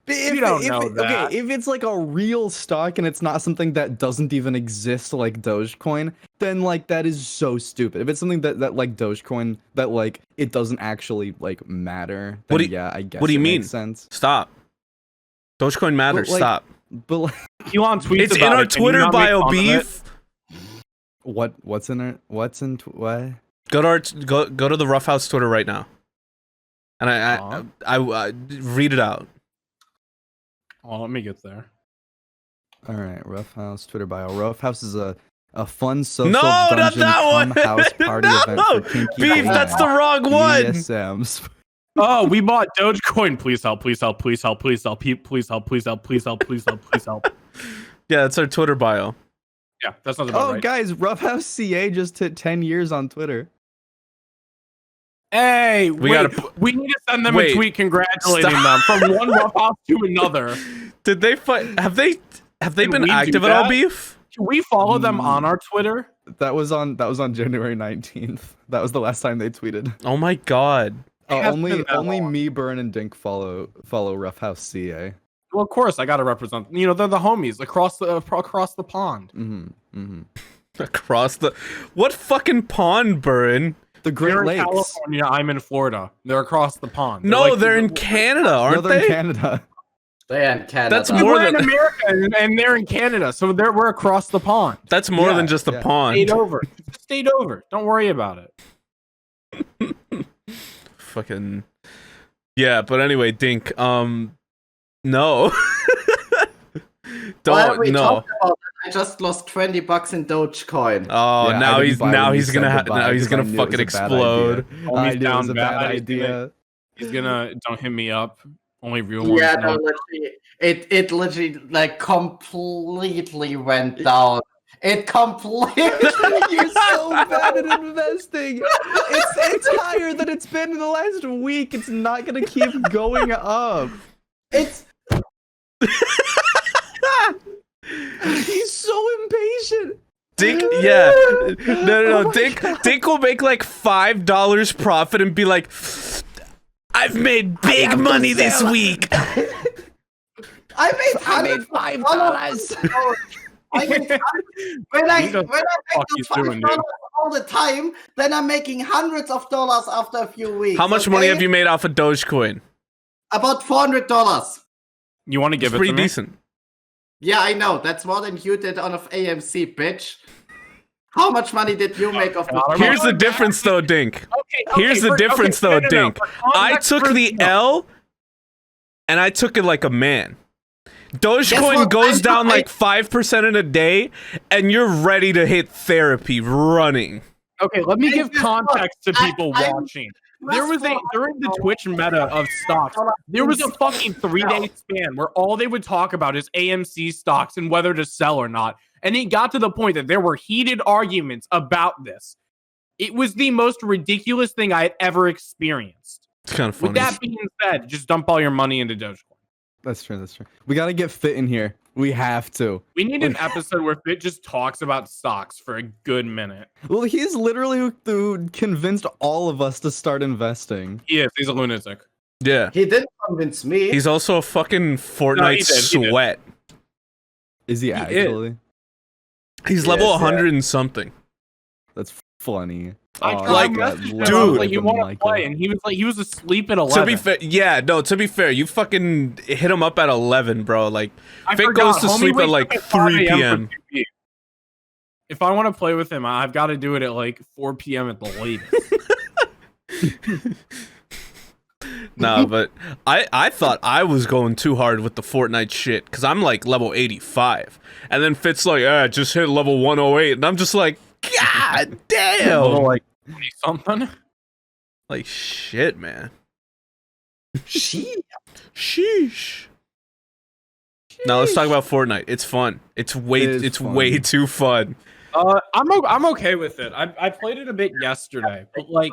You don't know that. Okay, if it's like a real stock and it's not something that doesn't even exist like Dogecoin, then like that is so stupid. If it's something that like Dogecoin that like it doesn't actually like matter, then yeah, I guess. What do you it mean? makes sense. Stop. Dogecoin matters. like, Stop. But like, Elon tweets It's in about our it. Can you Twitter not make bio, fun of it? Beef. what's in it? What? Go to the Roughhouse Twitter right now, and I read it out. Oh, let me get there. All right, Roughhouse Twitter bio. Roughhouse is a fun social No, not dungeon that one. cum house party No! event for kinky Beef, gamers. that's the wrong one. BDSMs. Oh, we bought Dogecoin. Please help! Please help! Please help! Please help! Please help! Please help! Please help! Please help! Please help! Yeah, that's our Twitter bio. Yeah, that's not about right. Guys, Roughhouse CA just hit 10 years on Twitter. Hey, We we gotta need to send them Wait. a tweet congratulating them from one Roughhouse to another. Did they fight? Have they Can been we do active at all, that? Beef? Can we follow them on our Twitter? That was on January 19th. That was the last time they tweeted. Oh my god. Have only been that long. me, Burn, and Dink follow Roughhouse CA. Well, of course, I gotta represent. You know, they're the homies across the pond. Across the what fucking pond, Burn? The Great They're in Lakes. California. I'm in Florida. They're across the pond. No, like they're in Canada, No, aren't they're in they? Canada. They're in Canada. That's We're more in than America and they're in Canada, so we're across the pond. that's more Yeah, than just a yeah. pond. Stayed over. Just stayed over. Don't worry about it. Fucking yeah, but anyway, Dink. No. Well, we no. talked about that. I just lost $20 in Dogecoin. Oh, Yeah, I now didn't he's buy now when you he's said gonna goodbye now he's 'cause I gonna knew it fucking was a bad explode. idea. Homie's I knew it down was a bad. bad He's gonna- idea. He's gonna don't hit me up. Only real ones Yeah, no, know. literally, it literally like completely went down. It completely. You're so bad at investing. It's higher than it's been in the last week. It's not gonna keep going up. It's He's so impatient. Dink, yeah. No. Oh my Dink, God. Dink will make like $5 profit and be like, I've made big money this week. I made $5. I mean, when I He knows make what the fuck he's doing, $5 dude. all the time, then I'm making hundreds of dollars after a few weeks. How much money have you made off of Dogecoin? About $400. You want to It's give it pretty to me? decent. Yeah, I know. That's more than you did on of AMC, bitch. How much money did you make off God, the? Here's the difference though, Dink. Here's the difference though, Dink. I took the L and I took it like a man. Dogecoin what? goes I- down I- like 5% in a day and you're ready to hit therapy running. Okay, let me give Guess what? context to people I'm- watching. There was during the Twitch meta of stocks, there was a fucking 3-day span where all they would talk about is AMC stocks and whether to sell or not. And it got to the point that there were heated arguments about this. It was the most ridiculous thing I had ever experienced. It's kind of funny. With that being said, just dump all your money into Dogecoin. That's true. That's true. We gotta get Fit in here. We have to. We need an episode where Fit just talks about stocks for a good minute. Well, he's literally who convinced all of us to start investing. He is. He's a lunatic. Yeah. He didn't convince me. He's also a fucking Fortnite he did. sweat. Is he actually? He's level Yes, 100 and something. That's funny. I Oh, tried like, to message him. I was dude. like, you want to play? And he was asleep at 11. To be fair, to be fair, you fucking hit him up at 11, bro. Like, I Fit forgot. goes to Homie sleep at wakes like up 5 3 a.m. p.m. for 2 p.m. If I want to play with him, I've got to do it at like 4 p.m. at the latest. Nah, but I thought I was going too hard with the Fortnite shit because I'm like level 85, and then Fit's like, just hit level 108, and I'm just like, God damn, Like 20 something. like shit, man. Sheesh. Sheesh. Now let's talk about Fortnite. It's fun. It's fun. way too fun. I'm okay with it. I played it a bit yesterday, but like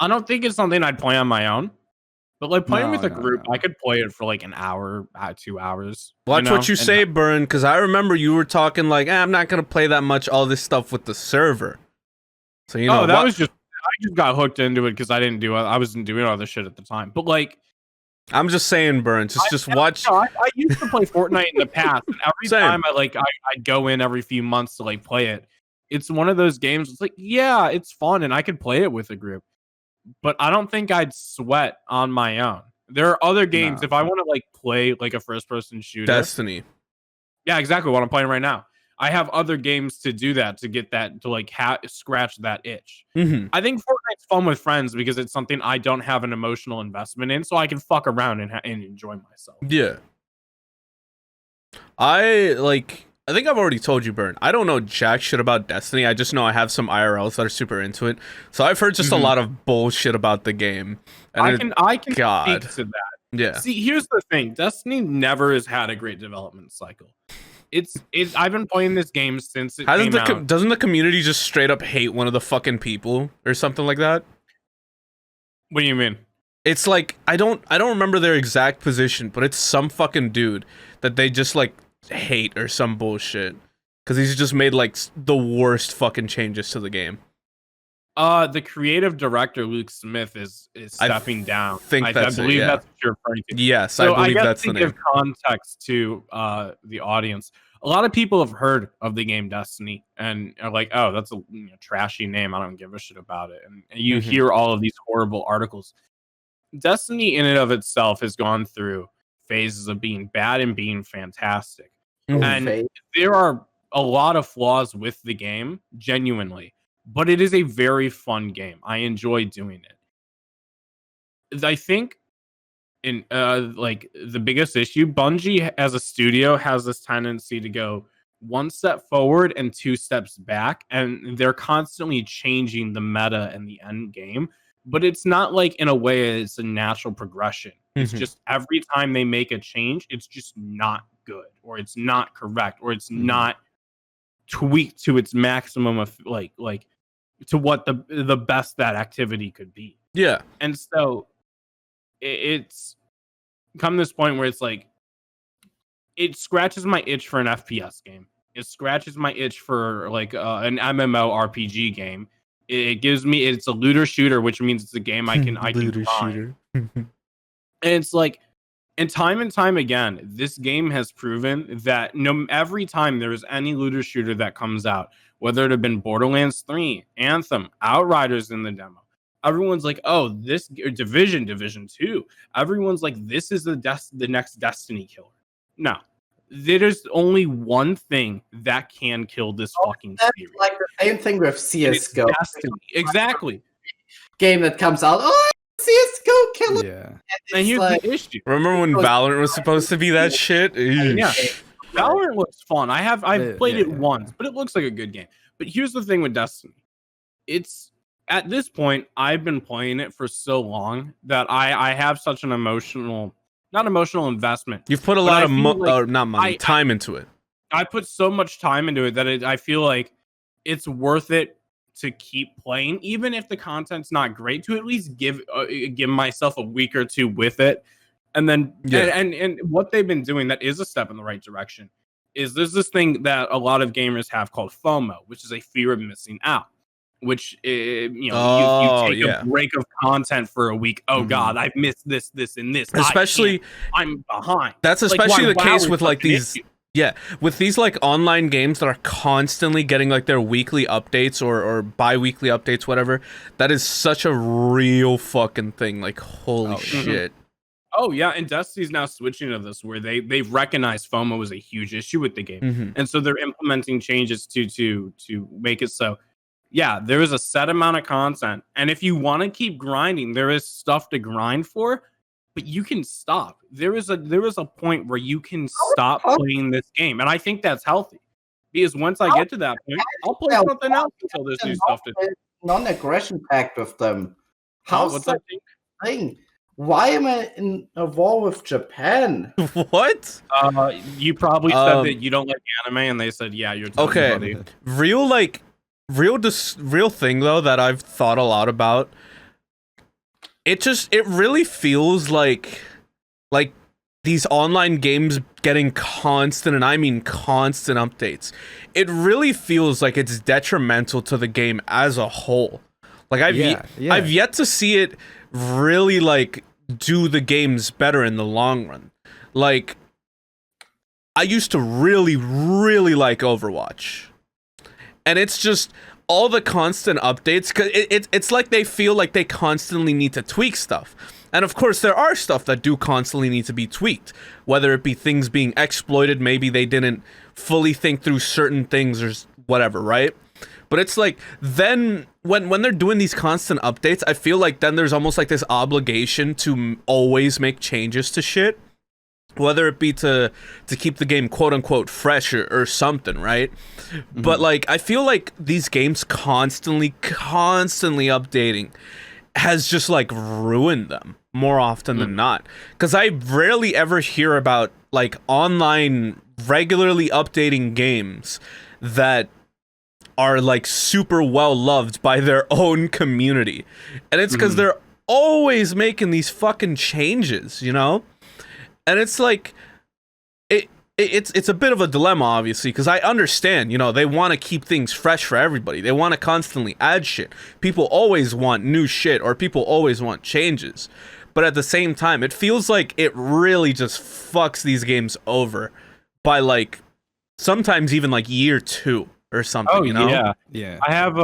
I don't think it's something I'd play on my own. But like playing with a group, I could play it for like an hour, 2 hours. Watch what you say, Burn, because I remember you were talking like, I'm not gonna play that much all this stuff with the server. So you know, I just got hooked into it because I wasn't doing all this shit at the time. But like, I'm just saying, Burn, just watch. I used to play Fortnite in the past, and every Same. time I'd go in every few months to like play it. It's one of those games. It's like, yeah, it's fun, and I could play it with a group. But I don't think I'd sweat on my own. There are other games if I want to like play like a first-person shooter. Destiny. Yeah, exactly what I'm playing right now. I have other games to do that to get that to like scratch that itch. Mm-hmm. I think Fortnite's fun with friends because it's something I don't have an emotional investment in, so I can fuck around and enjoy myself. Yeah. I think I've already told you, Burn. I don't know jack shit about Destiny. I just know I have some IRLs that are super into it. So I've heard just a lot of bullshit about the game. And I can God. speak to that. Yeah. See, here's the thing. Destiny never has had a great development cycle. I've been playing this game since it came out. Doesn't the community just straight up hate one of the fucking people or something like that? What do you mean? It's like I don't remember their exact position, but it's some fucking dude that they just like hate or some bullshit because he's just made like the worst fucking changes to the game. The creative director Luke Smith is stepping down. I believe that's what you're referring to. Yes, So I believe guess that's to the name. give context to the audience, a lot of people have heard of the game Destiny and are like, "Oh, that's a trashy name. I don't give a shit about it." And you hear all of these horrible articles. Destiny, in and of itself, has gone through phases of being bad and being fantastic. And there are a lot of flaws with the game, genuinely, but it is a very fun game. I enjoy doing it. I think in like the biggest issue, Bungie as a studio has this tendency to go one step forward and 2 steps back, and they're constantly changing the meta and the end game, but it's not like in a way it's a natural progression. It's just every time they make a change, it's just not good, or it's not correct, or it's not tweaked to its maximum of like to what the best that activity could be. Yeah. And so it's come this point where it's like it scratches my itch for an FPS game. It scratches my itch for like an MMORPG game. It gives me it's a looter shooter, which means it's a game I can Looter find. shooter. And it's like, and time again, this game has proven that every time there's any looter shooter that comes out, whether it have been Borderlands 3, Anthem, Outriders in the demo, everyone's like, oh, this Division 2. Everyone's like, this is the next Destiny killer. No, there's only one thing that can kill this fucking series. Like the same thing with CS:GO. Exactly. Game that comes out, oh, CS:GO killer. Yeah. And here's like, the issue. Remember when Valorant was supposed to be that shit? Yeah. Valorant looks fun. I've played it yeah. once, but it looks like a good game. But here's the thing with Destiny. at this point, I've been playing it for so long that I have such an not emotional investment. You've put a but lot I of feel like not money, time into it. I put so much time into it that I feel like it's worth it to keep playing, even if the content's not great. To at least give myself a week or two with it, and then and what they've been doing that is a step in the right direction. Is there's this thing that a lot of gamers have called FOMO, which is a fear of missing out. Which you take a break of content for a week. Oh God, I've missed this, and this. Especially, I'm behind. That's especially the case with like these. Yeah, with these like online games that are constantly getting like their weekly updates or bi-weekly updates, whatever. That is such a real fucking thing. Like, holy shit. Oh yeah, and Destiny's now switching to this where they've recognized FOMO was a huge issue with the game, and so they're implementing changes to make it so. Yeah, there is a set amount of content, and if you want to keep grinding, there is stuff to grind for, but you can stop. There is a point where you can stop playing this game, and I think that's healthy. Because once I get to that point, I'll play something else until there's new stuff to do. Non-aggression pact with them. What's that thing? Why am I in a war with Japan? What? You probably said that you don't like anime, and they said, yeah, you're totally buddy. Real thing though that I've thought a lot about. It really feels like these online games getting constant, and I mean constant updates. It really feels like it's detrimental to the game as a whole. Like I've yet to see it really like do the games better in the long run. Like I used to really like Overwatch. And it's just all the constant updates, because it's like they feel like they constantly need to tweak stuff. And of course, there are stuff that do constantly need to be tweaked, whether it be things being exploited, maybe they didn't fully think through certain things or whatever, right? But it's like, then when they're doing these constant updates, I feel like then there's almost like this obligation to always make changes to shit. Whether it be to keep the game quote unquote fresh or something, right? But like I feel like these games constantly updating has just like ruined them more often than not. Because I rarely ever hear about like online regularly updating games that are like super well loved by their own community. And it's because they're always making these fucking changes, you know? And it's like, it's a bit of a dilemma, obviously, because I understand, you know, they want to keep things fresh for everybody. They want to constantly add shit. People always want new shit, or people always want changes. But at the same time, it feels like it really just fucks these games over by, like, sometimes even, like, year 2 or something, you know? Yeah. I have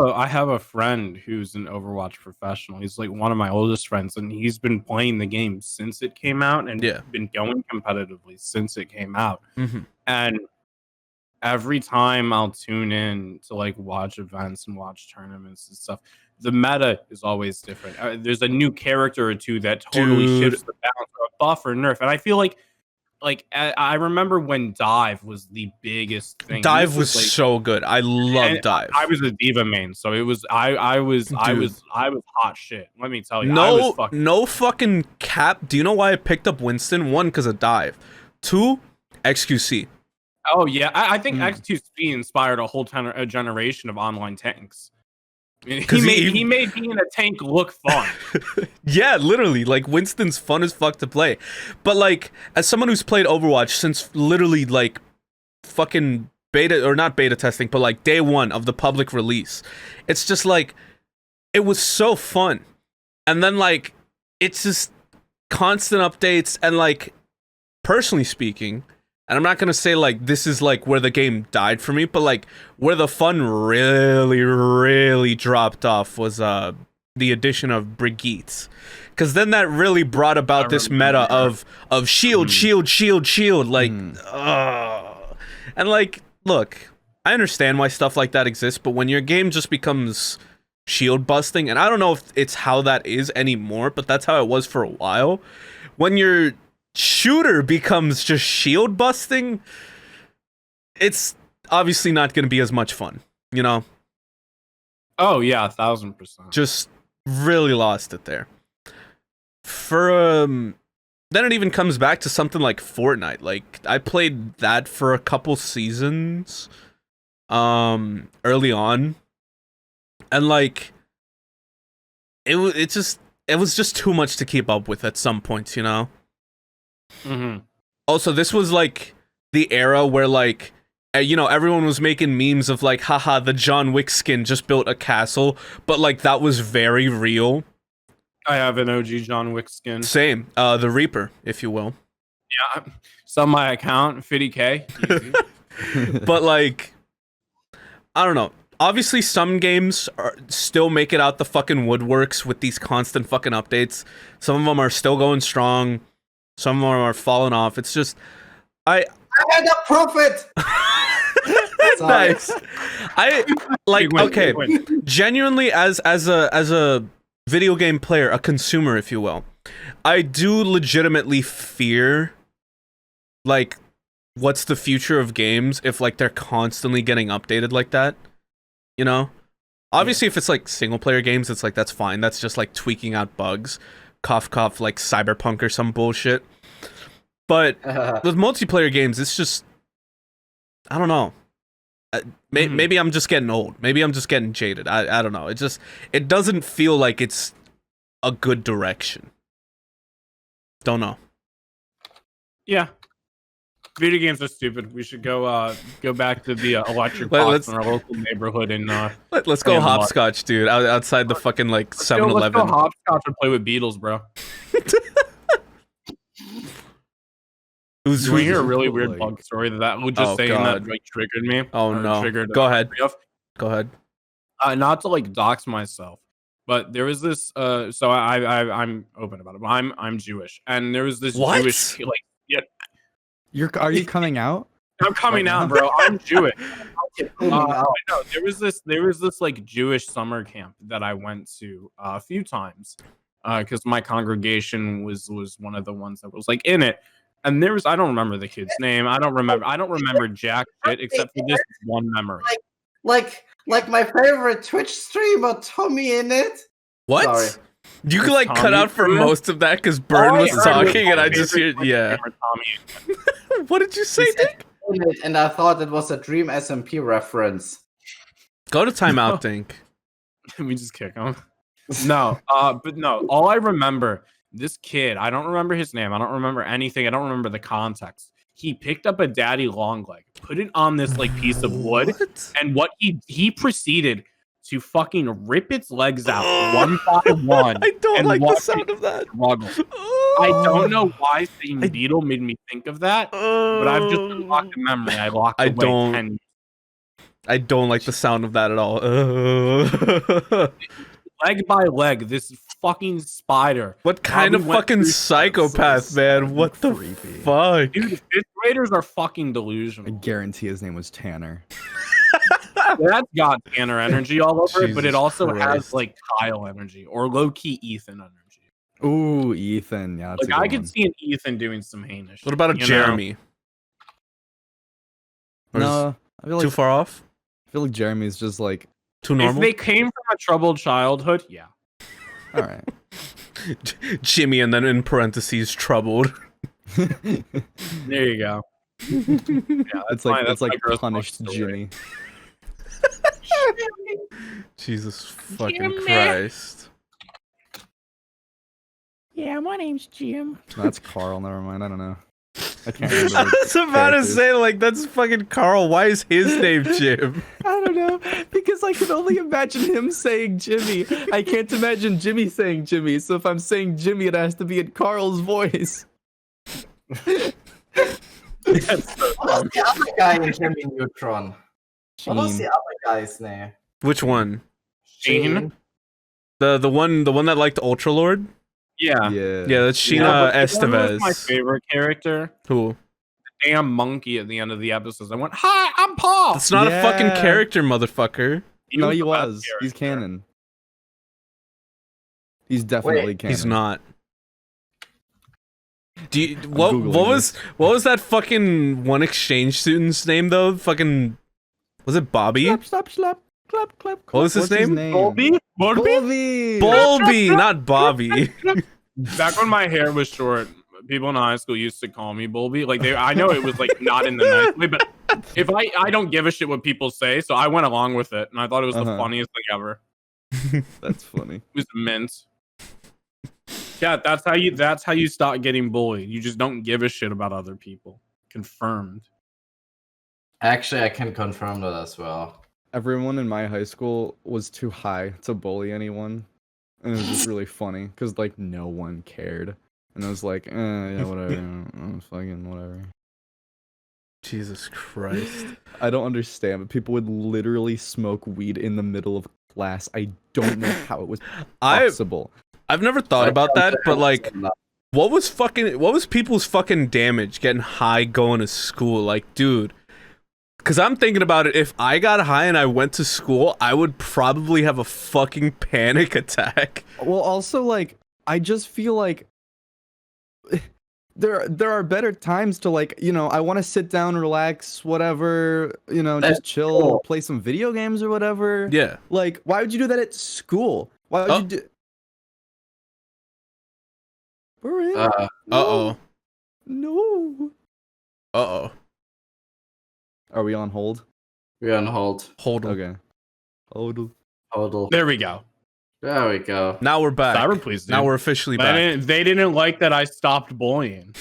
a friend who's an Overwatch professional. He's like one of my oldest friends, and he's been playing the game since it came out and been going competitively since it came out. And every time I'll tune in to like watch events and watch tournaments and stuff, the meta is always different. There's a new character or two that totally shifts the balance, or a buff or nerf. And I feel like I remember when Dive was the biggest thing. Dive was like, so good. I love Dive. I was a Diva main, so it was I was hot shit. Let me tell you. No fucking cap. Do you know why I picked up Winston? 1, because of Dive. 2, XQC. Oh yeah, I think XQC inspired a whole generation of online tanks. He made being a tank look fun. Yeah, literally, like Winston's fun as fuck to play. But like, as someone who's played Overwatch since literally like fucking beta, or not beta testing, but like day 1 of the public release, it's just like, it was so fun. And then like, it's just constant updates, and like, personally speaking, and I'm not gonna say like this is like where the game died for me, but like where the fun really dropped off was the addition of Brigitte, because then that really brought about this meta of shield, like, and like, look, I understand why stuff like that exists, but when your game just becomes shield busting, and I don't know if it's how that is anymore, but that's how it was for a while, when you're shooter becomes just shield busting, it's obviously not going to be as much fun, you know? Oh yeah, 1000%. Just really lost it there. For then it even comes back to something like Fortnite. Like I played that for a couple seasons early on, and like it was just too much to keep up with at some points, you know. Also, this was like the era where like you know, everyone was making memes of like, haha, the John Wick skin just built a castle, but like that was very real. I have an OG John Wick skin. Same, the Reaper, if you will. Yeah, it's on my account, 50K. Easy. But like, I don't know. Obviously, some games still make it out the fucking woodworks with these constant fucking updates. Some of them are still going strong. Some of them are falling off. It's just, I had a profit. Nice. I like okay. Genuinely, as a video game player, a consumer, if you will, I do legitimately fear, like, what's the future of games if like they're constantly getting updated like that. You know, obviously, if it's like single player games, it's like that's fine. That's just like tweaking out bugs, cough cough, like Cyberpunk or some bullshit. But with multiplayer games, it's just, I don't know. Maybe I'm just getting old. Maybe I'm just getting jaded. I don't know. It doesn't feel like it's a good direction. Don't know. Yeah. Video games are stupid. We should go back to the electric box in our local neighborhood and let's go hopscotch, dude. Outside the fucking like 7-Eleven. Let's go hopscotch and play with Beatles, bro. You hear a really weird bug story that was just saying that like triggered me. Oh no! Go ahead. Go ahead. Not to like dox myself, but there was this. So I'm open about it. But I'm Jewish, and there was this Jewish like Are you coming out? I'm coming out, bro. I'm Jewish. No, there was this like Jewish summer camp that I went to a few times, because my congregation was one of the ones that was like in it. And there was, I don't remember the kid's name. I don't remember jack shit except for this one memory. Like my favorite Twitch streamer, Tommy, in it. What? Sorry. You could like cut out for most of that because Burn was talking and I just hear, yeah. What did you say, Dink? And I thought it was a Dream SMP reference. Go to timeout, Dink. Can we just kick him? No, but no, all I remember, this kid, I don't remember his name. I don't remember anything. I don't remember the context. He picked up a daddy long leg, put it on this like piece of wood, and what he proceeded to fucking rip its legs out one by one. I don't like the sound of that. I don't know why saying Beetle made me think of that, but I've just locked the memory. I locked away 10 years. I don't like the sound of that at all. Leg by leg, this fucking spider. What kind of fucking psychopath, man? What the fuck? Dude, fifth graders are fucking delusional. I guarantee his name was Tanner. That's got Tanner energy all over it, but it also has like Kyle energy or low-key Ethan energy. Ooh, Ethan. Yeah, that's like I could see an Ethan doing some heinous shit. What about a Jeremy? No, I feel like too far off. I feel like Jeremy's just like too normal. If they came from a troubled childhood, yeah. All right. Jimmy, and then in parentheses, troubled. There you go. Yeah, that's like punished Jimmy. Jesus fucking Christ. Yeah, my name's Jim. No, that's Carl. Never mind. I don't know. I can't remember. I was about to say, like, that's fucking Carl. Why is his name Jim? I don't know. Because I can only imagine him saying Jimmy. I can't imagine Jimmy saying Jimmy. So if I'm saying Jimmy, it has to be in Carl's voice. What was the other guy in Jimmy Neutron? What was the other guy's name? Which one? Sheen? The one that liked Ultralord? Yeah. Yeah, that's Sheena Estevez. My favorite character. Who? The damn monkey at the end of the episode. I went, "Hi, I'm Paul." That's not a fucking character, motherfucker. No, he was. He's canon. He's definitely canon. He's not. Do you, what was that fucking one exchange student's name though? Fucking, was it Bobby? Slap. clap, clap. What was his What's name? Bolby? Bolby. Bolby, not Bobby. Back when my hair was short, people in high school used to call me Bolby. Like I know it was like not in the nice way, but if I don't give a shit what people say, so I went along with it, and I thought it was the funniest thing ever. That's funny. It was mint. Yeah, that's how you start getting bullied. You just don't give a shit about other people. Confirmed. Actually, I can confirm that as well. Everyone in my high school was too high to bully anyone. And it was just really funny because like no one cared. And I was like, yeah, whatever. Fucking whatever. Jesus Christ. I don't understand, but people would literally smoke weed in the middle of class. I don't know how it was possible. I've never thought about that, but like, what was people's fucking damage getting high going to school? Like, dude, because I'm thinking about it. If I got high and I went to school, I would probably have a fucking panic attack. Well, also, like, I just feel like there are better times to, like, you know, I want to sit down, relax, whatever, you know, just chill, cool. play some video games or whatever. Yeah. Like, why would you do that at school? Why would you do? We're in. Uh-oh. No. Uh-oh. Are we on hold? We're on hold. Hold on. Okay. Hold. Hold. There we go. There we go. Now we're back. Cyber, please, dude. Now we're officially back. They didn't like that I stopped bullying.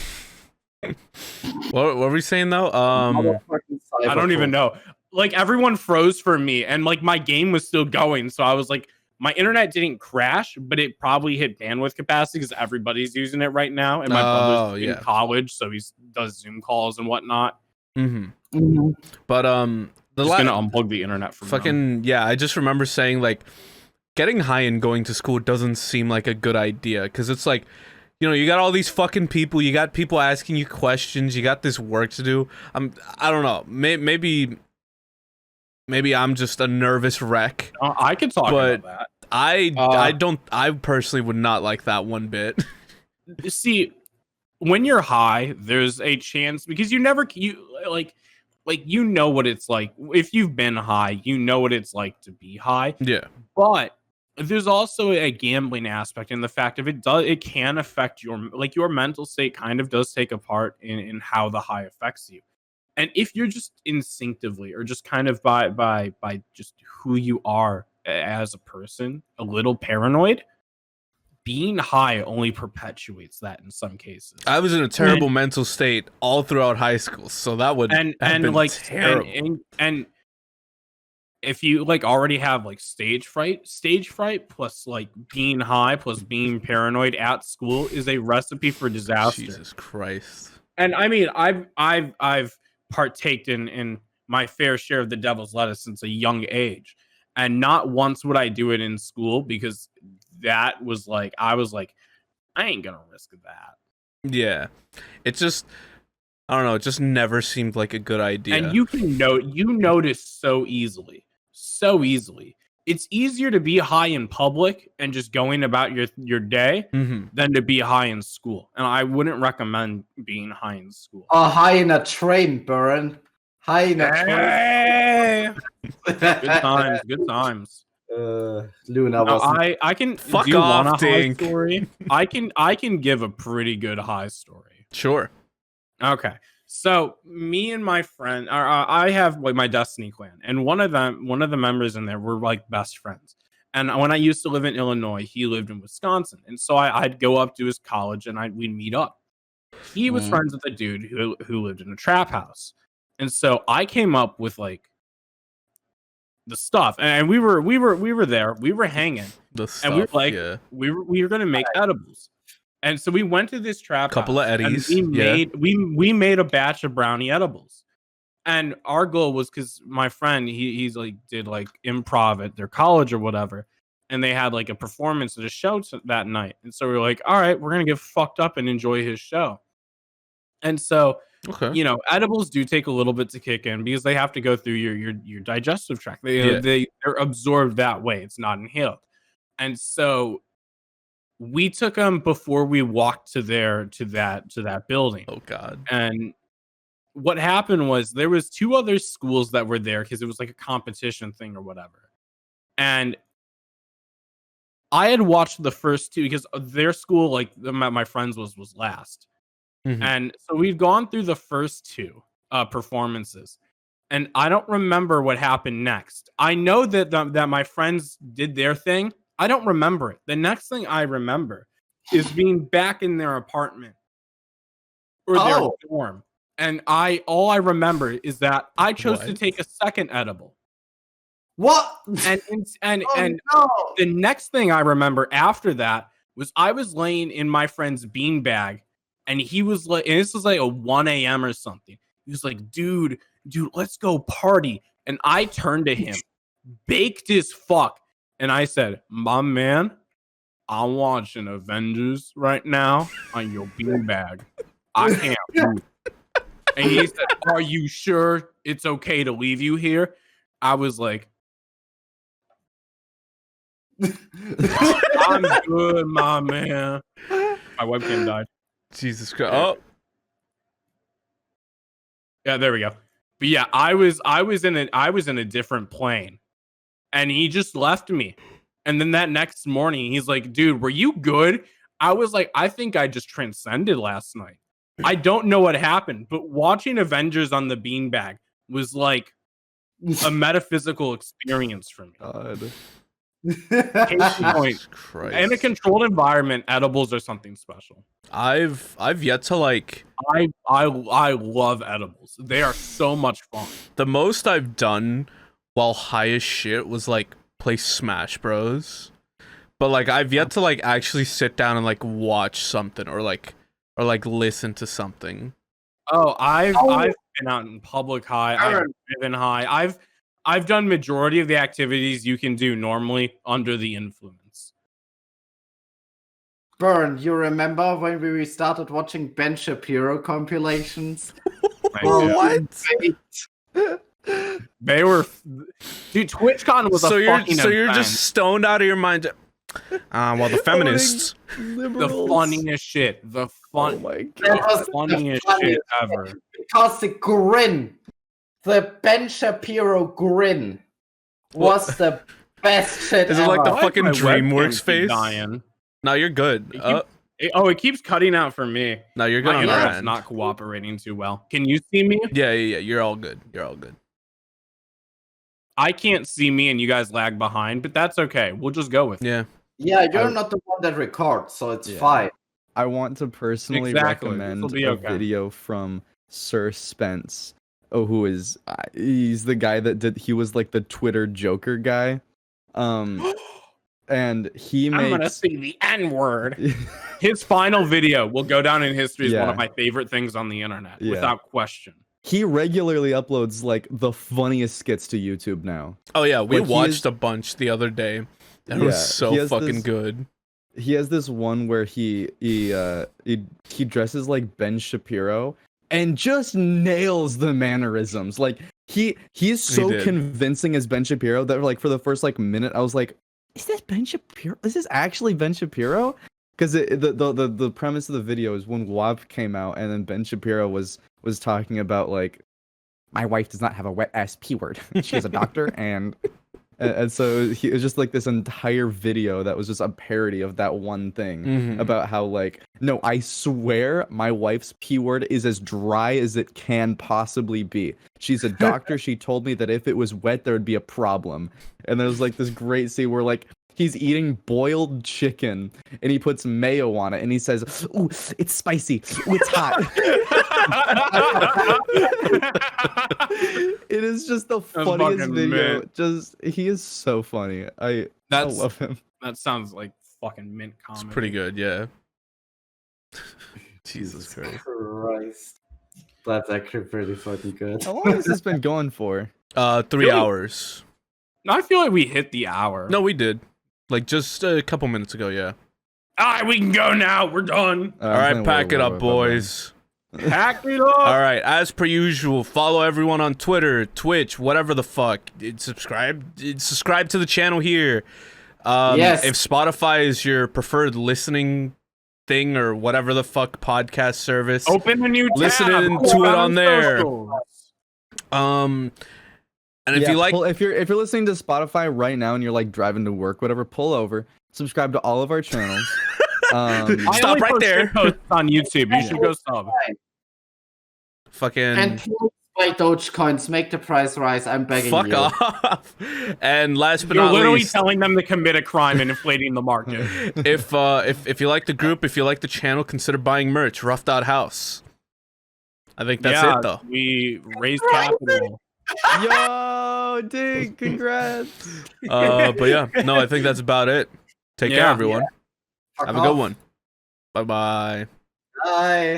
What were we saying though? I don't even know. Like everyone froze for me, and like my game was still going, so I was like, my internet didn't crash, but it probably hit bandwidth capacity because everybody's using it right now, and my brother's in college, so he does Zoom calls and whatnot. But just gonna unplug the internet from fucking yeah. I just remember saying like, getting high and going to school doesn't seem like a good idea because it's like, you know, you got all these fucking people, you got people asking you questions, you got this work to do. I don't know. Maybe I'm just a nervous wreck. I could talk about that. I personally would not like that one bit. See, when you're high, there's a chance because you know what it's like. If you've been high, you know what it's like to be high. Yeah. But there's also a gambling aspect in the fact of it can affect your mental state kind of does take a part in how the high affects you. And if you're just instinctively or just kind of by just who you are as a person, a little paranoid, being high only perpetuates that in some cases. I was in a terrible mental state all throughout high school, so that would have been like terrible. And if you like already have like stage fright plus like being high plus being paranoid at school is a recipe for disaster. Jesus Christ. And I mean, I've partaken in my fair share of the devil's lettuce since a young age. And not once would I do it in school because that was like, I was like, I ain't gonna risk that. Yeah. It just, I don't know, it just never seemed like a good idea. And you notice so easily. It's easier to be high in public and just going about your day than to be high in school. And I wouldn't recommend being high in school. High in a train, Burren. High in a train. Good times. Luna was. I can fuck do off, a Dink. high story. I can give a pretty good high story. Sure. Okay. So me and my friend, I have like my Destiny clan, and one of the members in there were like best friends. And when I used to live in Illinois, he lived in Wisconsin, and so I'd go up to his college and we'd meet up. He was friends with a dude who lived in a trap house, and so I came up with like the stuff, and we were there, we were hanging, and we were like, we were gonna make edibles. And so we went to this trap couple house, of eddies. We made a batch of brownie edibles. And our goal was because my friend, he's like did like improv at their college or whatever. And they had like a performance at a show that night. And so we were like, all right, we're gonna get fucked up and enjoy his show. And so you know, edibles do take a little bit to kick in because they have to go through your digestive tract. They're absorbed that way. It's not inhaled. And so we took them before we walked to that building. Oh God. And what happened was there was two other schools that were there because it was like a competition thing or whatever. and I had watched the first two because their school, like my friends, was last, and so we've gone through the first two performances, and I don't remember what happened next. I know that that my friends did their thing. I don't remember it. The next thing I remember is being back in their apartment or their dorm, and all I remember is that I chose to take a second edible. What? And No. the next thing I remember after that was I was laying in my friend's beanbag, and he was like, and this was like a 1 a.m. or something. He was like, dude, let's go party. And I turned to him, baked as fuck, and I said, my man, I'm watching Avengers right now on your beanbag. I can't move. And he said, are you sure it's okay to leave you here? I was like, I'm good, my man. My webcam died. Jesus Christ. Oh, yeah, there we go. But yeah, I was in a different plane, and he just left me. And then that next morning, he's like, "Dude, were you good?" I was like, "I think I just transcended last night. I don't know what happened, but watching Avengers on the beanbag was like a metaphysical experience for me." God. Case in point, Christ. in a controlled environment, edibles are something special. I've yet to like. I love edibles. They are so much fun. The most I've done while high as shit was like play Smash Bros. But like I've yet to like actually sit down and like watch something or like listen to something. Oh, I've been out in public high. I've driven high. I've done majority of the activities you can do normally under the influence. Burn, you remember when we started watching Ben Shapiro compilations? What? They were, dude. TwitchCon was a fucking so you're event. just stoned out of your mind. Well, the feminists. The funniest shit. The Oh my That god. was the funniest funniest shit ever. Because the grin, the Ben Shapiro grin, was the best shit Is it ever. like the Why fucking is my DreamWorks webcam face? dying? No, you're good. It keeps cutting out for me. No, you're good My on our internet's end. not cooperating too well. Can you see me? Yeah. You're all good. You're all good. I can't see me, and you guys lag behind, but that's okay. We'll just go with it. Yeah. Yeah, you're not the one that records, so it's Yeah. fine. I want to personally Exactly. recommend This'll be a okay. video from Sir Spence. Oh, who is he's the guy that he was like the Twitter Joker guy. And he I'm gonna makes see the N-word. His final video will go down in history as one Yeah. of my favorite things on the internet, Yeah. without question. he regularly uploads like the funniest skits to YouTube now. Oh yeah, we Like, he watched is- a bunch the other day. That Yeah, was he so has fucking this- good. He has this one where he dresses like Ben Shapiro and just nails the mannerisms. Like he's so did. convincing as Ben Shapiro that like for the first like minute I was like, is this Ben Shapiro? Is this actually Ben Shapiro? Because the premise of the video is when WAP came out and then Ben Shapiro was talking about like, my wife does not have a wet ass P word. She is a doctor and so it was just like this entire video that was just a parody of that one thing Mhm. about how like, no, I swear my wife's P word is as dry as it can possibly be. She's a doctor. She told me that if it was wet, there would be a problem. And there's like this great scene where like he's eating boiled chicken and he puts mayo on it and he says, "Ooh, it's spicy. Ooh, it's hot." It is just the That's funniest fucking video. mint. Just he is so funny. I That's love him. that sounds like fucking mint comedy. It's pretty good, yeah. Jesus Christ. Christ. That's actually pretty fucking good. How long has this been going for? 3 Really? hours. No, I feel like we hit the hour. No, we did. Like just a couple minutes ago, yeah. All right, we can go now. We're done. All right, pack it up, boys. Pack it up. All right, as per usual, follow everyone on Twitter, Twitch, whatever the fuck. Subscribe to the channel here. Yes. If Spotify is your preferred listening thing or whatever the fuck podcast service, Open a new tab. Listen to Go it out on there. socials. And if you like, if you're listening to Spotify right now and you're like driving to work, whatever, pull over, subscribe to all of our channels. I Stop only right post there. shit posts on YouTube. You should go sub. fucking And please buy Dogecoins, make the price rise. I'm begging fuck you. off. And last but You're not literally least, telling them to commit a crime and inflating the market. if you like the group, if you like the channel, consider buying merch. Rough.house. I think that's it though. We raised capital. Yo, Dink, congrats. But yeah, no, I think that's about it. Take care, everyone. Fuck Have a good off. one. Bye bye. Bye.